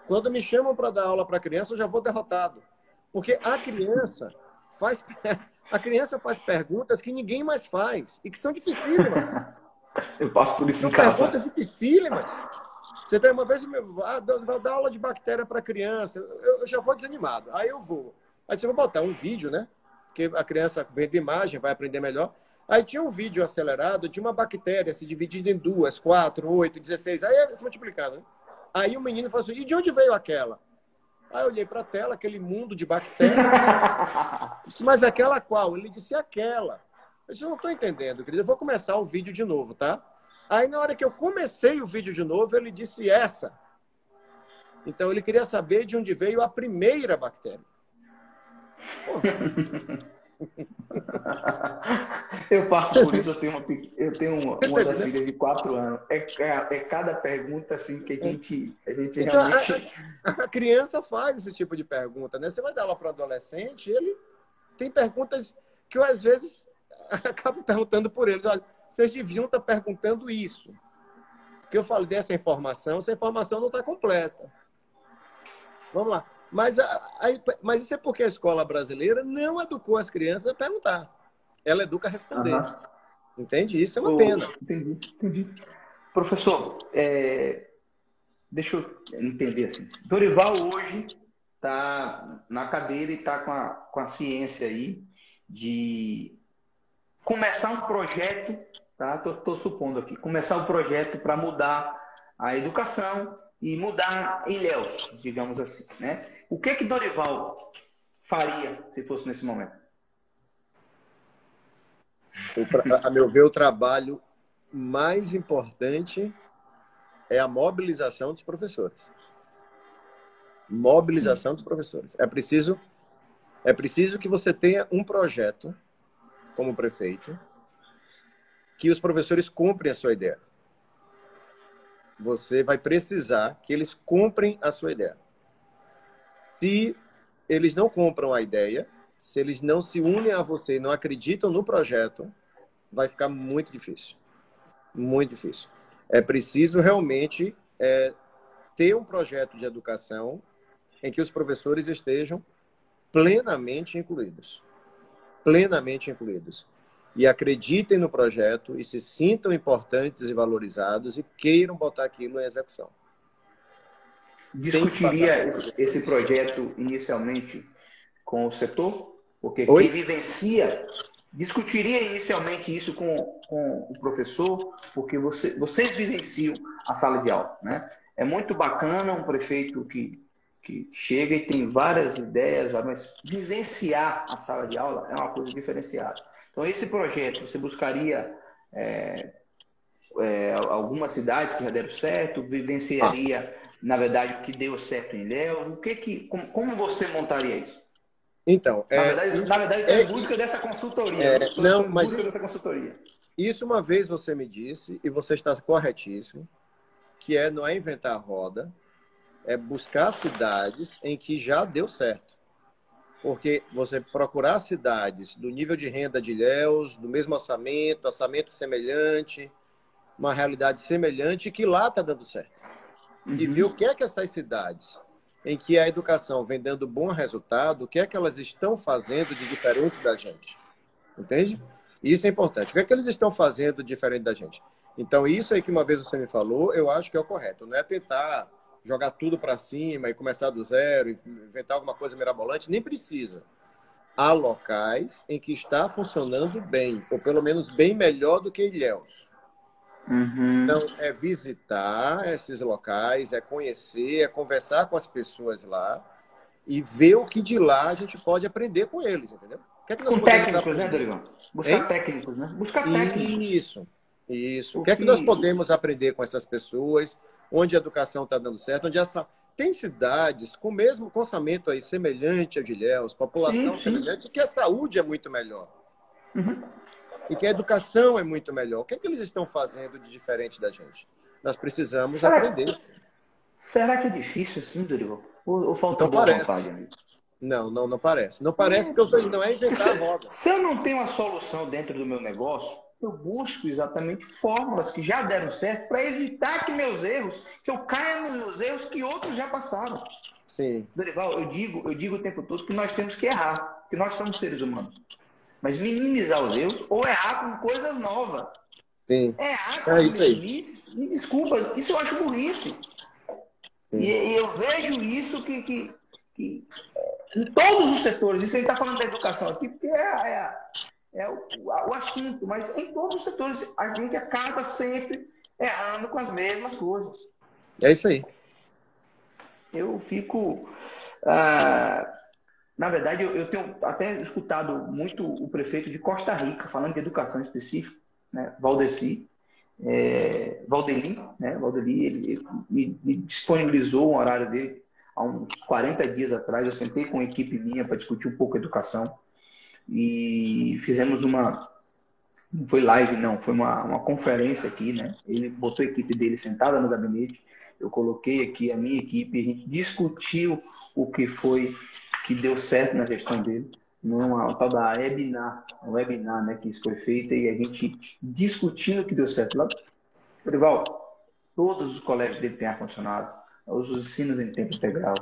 Speaker 2: Quando me chamam para dar aula para criança, eu já vou derrotado. Porque a criança faz perguntas que ninguém mais faz e que são dificílimas.
Speaker 1: Eu passo por isso em casa.
Speaker 2: São perguntas dificílimas. Você tem uma vez, dar aula de bactéria para criança, eu já vou desanimado. Aí eu vou. Aí você vai botar um vídeo, né? Porque a criança vendo imagem, vai aprender melhor. Aí tinha um vídeo acelerado de uma bactéria se dividida em 2, 4, 8, 16. Aí é se multiplicando, né? Aí o menino falou assim, e de onde veio aquela? Aí eu olhei para a tela, aquele mundo de bactérias. Disse, mas aquela qual? Ele disse, aquela. Eu disse, eu não estou entendendo, querido. Eu vou começar o vídeo de novo, tá? Aí na hora que eu comecei o vídeo de novo, ele disse essa. Então ele queria saber de onde veio a primeira bactéria.
Speaker 1: Eu passo por isso, eu tenho uma das filhas de 4 anos. É cada pergunta assim que a gente
Speaker 2: então,
Speaker 1: realmente...
Speaker 2: A criança faz esse tipo de pergunta, né? Você vai dar aula para um adolescente, ele tem perguntas que eu, às vezes, acabo perguntando por eles. Olha, vocês deviam estar perguntando isso. Porque eu falei dessa informação, essa informação não está completa. Vamos lá. Mas isso é porque a escola brasileira não educou as crianças a perguntar. Ela educa a responder.
Speaker 1: Aham.
Speaker 2: Entende? Isso é uma pena.
Speaker 1: Entendi. Professor, deixa eu entender assim. Dorival hoje está na cadeira e está com a ciência aí de começar um projeto, tá? Tô supondo aqui, começar um projeto para mudar a educação e mudar Ilhéus, digamos assim, né? O que Dorival faria se fosse nesse momento?
Speaker 2: A meu ver, o trabalho mais importante é a mobilização dos professores. Mobilização dos professores. É preciso que você tenha um projeto como prefeito que os professores comprem a sua ideia. Você vai precisar que eles comprem a sua ideia. Se eles não compram a ideia, se eles não se unem a você e não acreditam no projeto, vai ficar muito difícil. Muito difícil. É preciso realmente ter um projeto de educação em que os professores estejam plenamente incluídos. Plenamente incluídos. E acreditem no projeto e se sintam importantes e valorizados e queiram botar aquilo em execução.
Speaker 1: Discutiria esse projeto inicialmente com o setor? Porque
Speaker 2: Oi?
Speaker 1: quem vivencia... Discutiria inicialmente isso com o professor, porque vocês vivenciam a sala de aula, né? É muito bacana um prefeito que chega e tem várias ideias, mas vivenciar a sala de aula é uma coisa diferenciada. Então, esse projeto, você buscaria algumas cidades que já deram certo, vivenciaria, na verdade, o que deu certo em Ilhéus? Como você montaria isso?
Speaker 2: Então,
Speaker 1: na verdade, estou em busca dessa consultoria. Estou em busca dessa consultoria.
Speaker 2: Isso uma vez você me disse, e você está corretíssimo, que não é inventar a roda, é buscar cidades em que já deu certo. Porque você procurar cidades do nível de renda de Ilhéus, do mesmo orçamento semelhante, uma realidade semelhante, que lá está dando certo. Uhum. E ver o que é que essas cidades em que a educação vem dando bom resultado, o que é que elas estão fazendo de diferente da gente. Entende? Isso é importante. O que é que eles estão fazendo de diferente da gente? Então, isso aí que uma vez você me falou, eu acho que é o correto. Não é tentar jogar tudo para cima e começar do zero, inventar alguma coisa mirabolante. Nem precisa. Há locais em que está funcionando bem, ou pelo menos bem melhor do que Ilhéus.
Speaker 1: Uhum.
Speaker 2: Então, é visitar esses locais, é conhecer, é conversar com as pessoas lá e ver o que de lá a gente pode aprender com eles, entendeu?
Speaker 1: Com técnicos, né, Dorival? Buscar técnicos, né? Buscar técnicos.
Speaker 2: Isso. O que é que nós podemos aprender com essas pessoas, onde a educação está dando certo, onde tem cidades com o mesmo orçamento aí semelhante ao de Ilhéus, população semelhante, que a saúde é muito melhor.
Speaker 1: Uhum.
Speaker 2: E que a educação é muito melhor. O que é que eles estão fazendo de diferente da gente? Nós precisamos aprender.
Speaker 1: Será que é difícil assim, Dorival? Ou falta boa vontade, amigo?
Speaker 2: Não parece. Não parece porque não é inventar a roda.
Speaker 1: Se eu não tenho a solução dentro do meu negócio, eu busco exatamente fórmulas que já deram certo para evitar que eu caia nos meus erros que outros já passaram.
Speaker 2: Sim.
Speaker 1: Dorival, eu digo o tempo todo que nós temos que errar, que nós somos seres humanos. Mas minimizar os erros ou errar com coisas novas.
Speaker 2: Sim.
Speaker 1: Errar com mesmices, me desculpa, isso eu acho burrice. E eu vejo isso que em todos os setores, isso a gente está falando da educação aqui, porque é o assunto, mas em todos os setores a gente acaba sempre errando com as mesmas coisas.
Speaker 2: É isso aí.
Speaker 1: Eu fico... na verdade, eu tenho até escutado muito o prefeito de Costa Rica, falando de educação específica, né? Valdeli, né? Valdeli, ele me disponibilizou um horário dele há uns 40 dias atrás. Eu sentei com a equipe minha para discutir um pouco a educação e fizemos não foi live, não, foi uma conferência aqui, né? Ele botou a equipe dele sentada no gabinete, eu coloquei aqui a minha equipe, a gente discutiu o que que deu certo na gestão dele, numa tal da webinar, né, que isso foi feito, e a gente discutindo o que deu certo lá. Dorival, Todos os colégios dele têm ar-condicionado, os ensinos em tempo integral,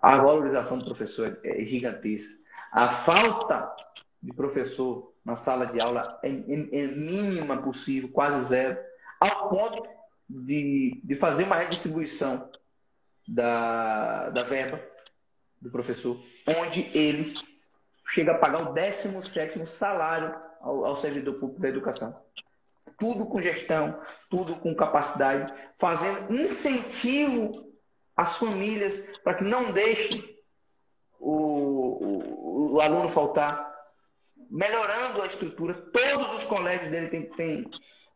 Speaker 1: a valorização do professor é gigantesca. A falta de professor na sala de aula é mínima possível, quase zero, ao ponto de fazer uma redistribuição da verba do professor, onde ele chega a pagar o 17º salário ao servidor público da educação. Tudo com gestão, tudo com capacidade, fazendo incentivo às famílias para que não deixem o aluno faltar, melhorando a estrutura. Todos os colégios dele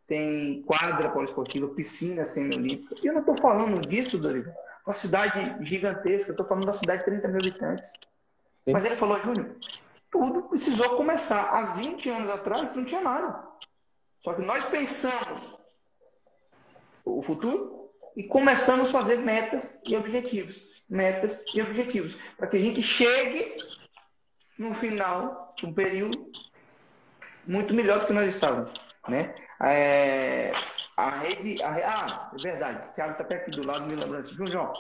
Speaker 1: tem quadra poliesportiva, piscina semiolímpica. E eu não estou falando disso, Dorival, uma cidade gigantesca, eu estou falando de uma cidade de 30 mil habitantes. Sim. Mas ele falou, Júnior, tudo precisou começar. Há 20 anos atrás não tinha nada. Só que nós pensamos o futuro e começamos a fazer metas e objetivos. Metas e objetivos. Para que a gente chegue no final de um período muito melhor do que nós estávamos. Né? É verdade. O Thiago está até aqui do lado me lembrando assim. João,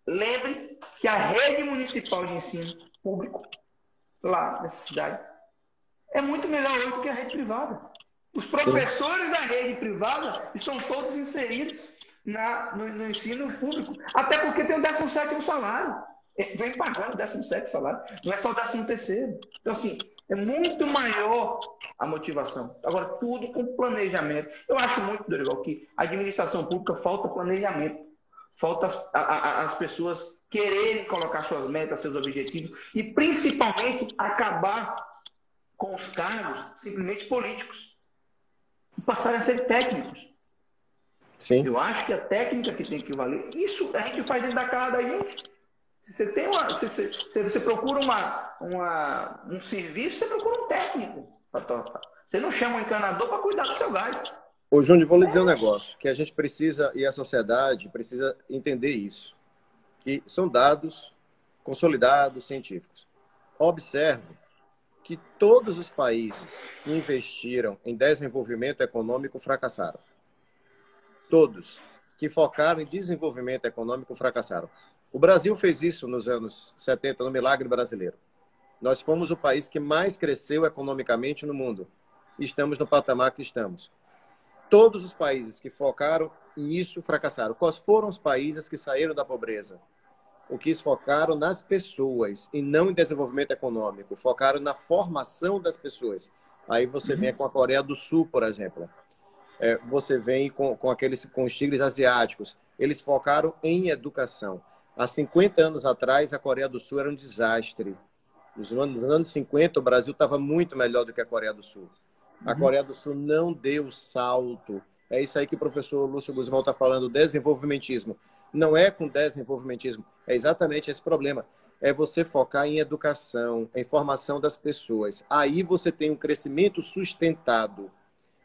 Speaker 1: lembre que a rede municipal de ensino público lá nessa cidade é muito melhor hoje do que a rede privada. Os professores da rede privada estão todos inseridos no ensino público. Até porque tem o 17º salário. Vem pagando o 17º salário. Não é só o 13º. Então, assim, é muito maior a motivação. Agora, tudo com planejamento. Eu acho muito, Dorival, que a administração pública falta planejamento. Falta as pessoas quererem colocar suas metas, seus objetivos e, principalmente, acabar com os cargos simplesmente políticos. E passarem a ser técnicos.
Speaker 2: Sim.
Speaker 1: Eu acho que a técnica que tem que valer, isso a gente faz dentro da casa da gente. Se você procura um serviço, você procura um técnico para tocar. Você não chama um encanador para cuidar do seu gás.
Speaker 2: Ô, Júnior, vou lhe dizer um negócio, que a gente precisa, e a sociedade precisa entender isso, que são dados consolidados, científicos. Observe que todos os países que investiram em desenvolvimento econômico fracassaram. Todos que focaram em desenvolvimento econômico fracassaram. O Brasil fez isso nos anos 70, no Milagre Brasileiro. Nós fomos o país que mais cresceu economicamente no mundo. E estamos no patamar que estamos. Todos os países que focaram nisso fracassaram. Quais foram os países que saíram da pobreza? O que focaram nas pessoas e não em desenvolvimento econômico. Focaram na formação das pessoas. Aí você vem com a Coreia do Sul, por exemplo. Você vem com os tigres asiáticos. Eles focaram em educação. Há 50 anos atrás, a Coreia do Sul era um desastre. Nos anos 50, o Brasil estava muito melhor do que a Coreia do Sul. A Coreia do Sul não deu salto. É isso aí que o professor Lúcio Guzmão está falando, desenvolvimentismo. Não é com desenvolvimentismo, é exatamente esse problema. É você focar em educação, em formação das pessoas. Aí você tem um crescimento sustentado.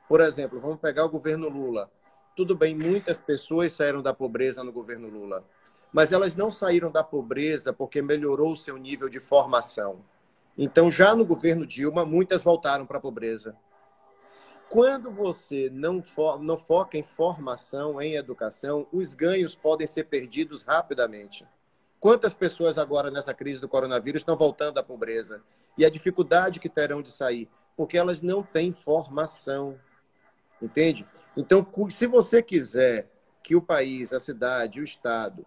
Speaker 2: Por exemplo, vamos pegar o governo Lula. Tudo bem, muitas pessoas saíram da pobreza no governo Lula. Mas elas não saíram da pobreza porque melhorou o seu nível de formação. Então, já no governo Dilma, muitas voltaram para a pobreza. Quando você não foca em formação, em educação, os ganhos podem ser perdidos rapidamente. Quantas pessoas agora, nessa crise do coronavírus, estão voltando à pobreza? E a dificuldade que terão de sair? Porque elas não têm formação. Entende? Então, se você quiser que o país, a cidade, o Estado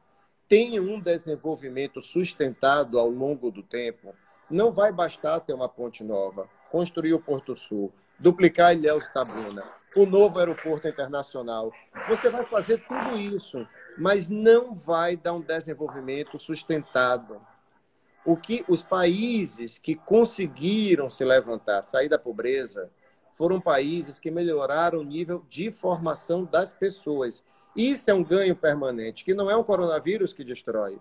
Speaker 2: tenha um desenvolvimento sustentado ao longo do tempo, não vai bastar ter uma ponte nova, construir o Porto Sul, duplicar Ilhéus Tabuna, o novo aeroporto internacional. Você vai fazer tudo isso, mas não vai dar um desenvolvimento sustentado. O que os países que conseguiram se levantar, sair da pobreza, foram países que melhoraram o nível de formação das pessoas. Isso é um ganho permanente, que não é um coronavírus que destrói.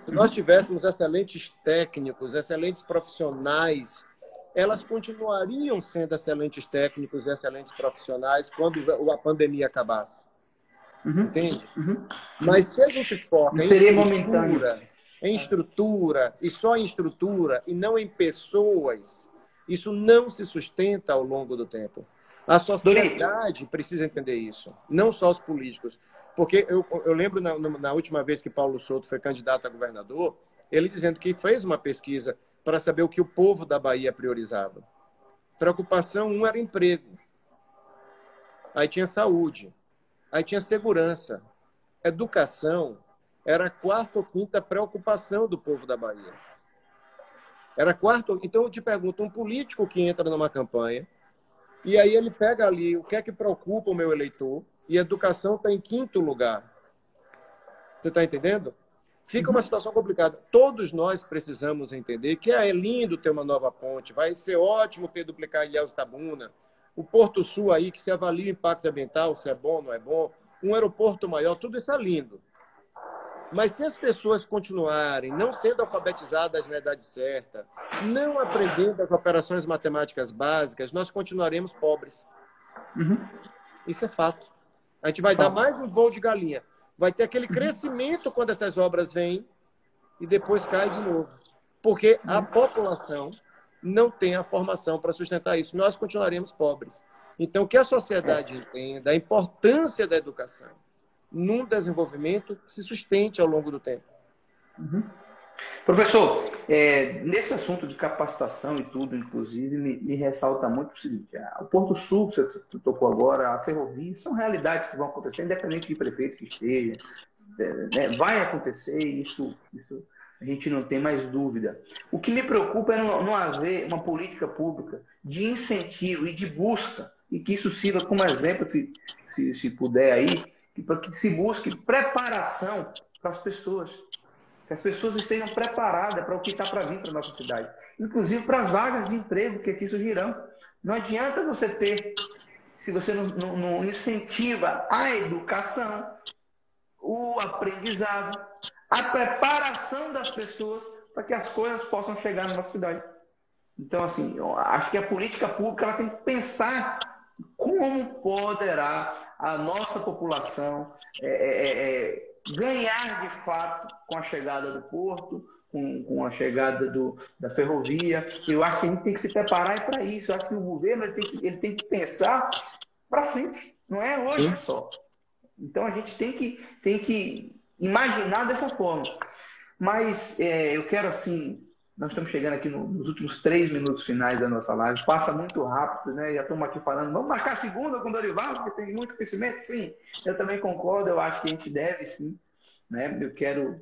Speaker 2: Se nós tivéssemos excelentes técnicos, excelentes profissionais, elas continuariam sendo excelentes técnicos e excelentes profissionais quando a pandemia acabasse. Entende? Mas se a gente foca em estrutura, e só em estrutura, e não em pessoas, isso não se sustenta ao longo do tempo. A
Speaker 1: Dori,
Speaker 2: sociedade precisa entender isso, não só os políticos. Porque eu lembro na última vez que Paulo Souto foi candidato a governador, ele dizendo que fez uma pesquisa para saber o que o povo da Bahia priorizava. Preocupação, um era emprego, aí tinha saúde, aí tinha segurança. Educação era a quarta ou quinta preocupação do povo da Bahia. Era a quarta. Então, eu te pergunto, um político que entra numa campanha, e aí ele pega ali o que é que preocupa o meu eleitor, e a educação está em quinto lugar. Você está entendendo? Fica uma situação complicada. Todos nós precisamos entender que é lindo ter uma nova ponte, vai ser ótimo ter duplicar Ilhéus e Itabuna, o Porto Sul aí, que se avalia o impacto ambiental, se é bom, não é bom, um aeroporto maior, tudo isso é lindo. Mas se as pessoas continuarem não sendo alfabetizadas na idade certa, não aprendendo as operações matemáticas básicas, nós continuaremos pobres. Isso é fato. A gente vai dar mais um voo de galinha. Vai ter aquele crescimento quando essas obras vêm e depois cai de novo. Porque a população não tem a formação para sustentar isso. Nós continuaremos pobres. Então, que a sociedade entenda a importância da educação num desenvolvimento que se sustente ao longo do tempo.
Speaker 1: professor, nesse assunto de capacitação e tudo, inclusive, me ressalta muito o seguinte: o Porto Sul, que você tocou agora, a ferrovia, são realidades que vão acontecer, independente de prefeito que esteja, né, vai acontecer, isso a gente não tem mais dúvida. O que me preocupa é não haver uma política pública de incentivo e de busca, e que isso sirva como exemplo, se puder aí, para que se busque preparação para as pessoas. Que as pessoas estejam preparadas para o que está para vir para a nossa cidade. Inclusive para as vagas de emprego que aqui surgirão. Não adianta você ter, se você não incentiva a educação, o aprendizado, a preparação das pessoas para que as coisas possam chegar na nossa cidade. Então, assim, eu acho que a política pública ela tem que pensar como poderá a nossa população ganhar de fato com a chegada do porto, com a chegada da ferrovia. Eu acho que a gente tem que se preparar para isso. Eu acho que o governo ele tem que pensar para frente, não é hoje só. Então a gente tem que imaginar dessa forma. Mas eu quero assim, nós estamos chegando aqui nos últimos 3 minutos finais da nossa live. Passa muito rápido, né? Já estamos aqui falando, vamos marcar a segunda com o Dorival, porque tem muito conhecimento. Sim, eu também concordo, eu acho que a gente deve sim. Né? Eu quero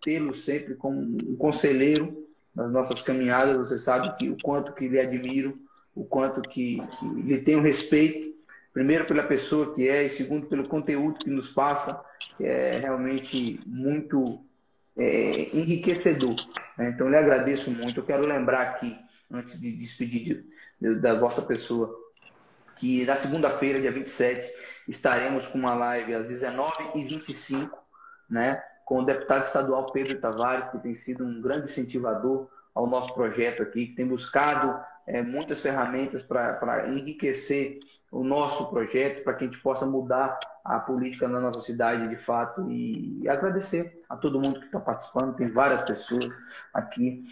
Speaker 1: tê-lo sempre como um conselheiro nas nossas caminhadas. Você sabe o quanto que lhe admiro, o quanto que lhe tenho respeito, primeiro pela pessoa que é, e segundo pelo conteúdo que nos passa, que é realmente muito enriquecedor. Né? Então, eu lhe agradeço muito. Eu quero lembrar aqui, antes de despedir da vossa pessoa, que na segunda-feira, dia 27, estaremos com uma live às 19h25, né, com o deputado estadual Pedro Tavares, que tem sido um grande incentivador ao nosso projeto aqui, que tem buscado muitas ferramentas para enriquecer o nosso projeto, para que a gente possa mudar a política na nossa cidade de fato, e agradecer a todo mundo que está participando. Tem várias pessoas aqui.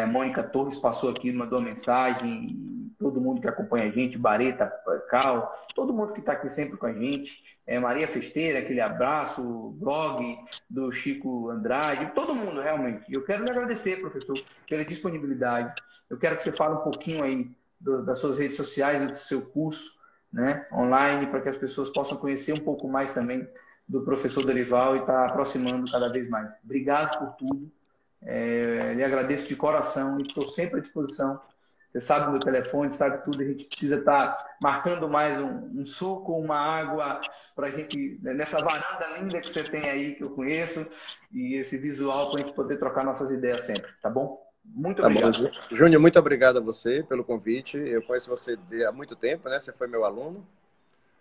Speaker 1: Mônica Torres passou aqui, mandou uma mensagem, todo mundo que acompanha a gente, Bareta, Cal, todo mundo que está aqui sempre com a gente. Maria Festeira, aquele abraço, blog do Chico Andrade, todo mundo realmente. Eu quero lhe agradecer, professor, pela disponibilidade. Eu quero que você fale um pouquinho aí das suas redes sociais, do seu curso, né, online, para que as pessoas possam conhecer um pouco mais também do professor Dorival e estar aproximando cada vez mais. Obrigado por tudo. Lhe agradeço de coração e estou sempre à disposição. Você sabe o meu telefone, sabe tudo. A gente precisa estar marcando mais um suco, uma água, para a gente, nessa varanda linda que você tem aí, que eu conheço, e esse visual para a gente poder trocar nossas ideias sempre, tá bom? Muito obrigado.
Speaker 2: Bom. Júnior, muito obrigado a você pelo convite. Eu conheço você há muito tempo, né? Você foi meu aluno.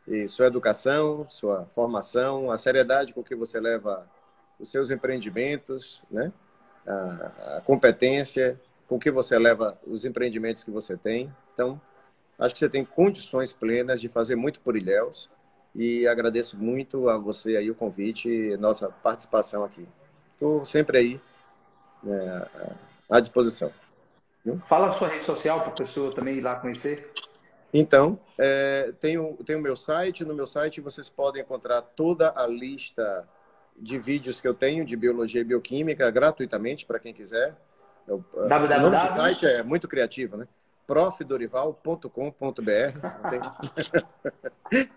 Speaker 2: E sua educação, sua formação, a seriedade com que você leva os seus empreendimentos, né? A competência com que você leva os empreendimentos que você tem. Então, acho que você tem condições plenas de fazer muito por Ilhéus, e agradeço muito a você aí o convite e nossa participação aqui. Estou sempre aí, à disposição.
Speaker 1: Fala a sua rede social para a pessoa também ir lá conhecer.
Speaker 2: Então, tem o meu site. No meu site vocês podem encontrar toda a lista de vídeos que eu tenho de biologia e bioquímica gratuitamente para quem quiser. O nome do
Speaker 1: www.
Speaker 2: site é muito criativo, né? profdorival.com.br.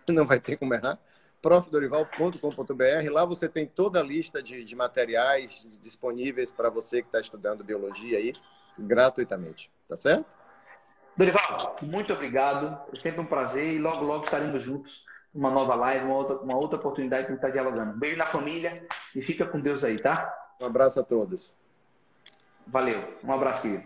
Speaker 2: Não vai ter como errar. profdorival.com.br. Lá você tem toda a lista de materiais disponíveis para você que está estudando biologia aí, gratuitamente. Tá certo?
Speaker 1: Dorival, muito obrigado. É sempre um prazer e logo, logo estaremos juntos numa nova live, uma outra oportunidade para estar dialogando. Beijo na família e fica com Deus aí, tá?
Speaker 2: Um abraço a todos.
Speaker 1: Valeu. Um abraço, querido.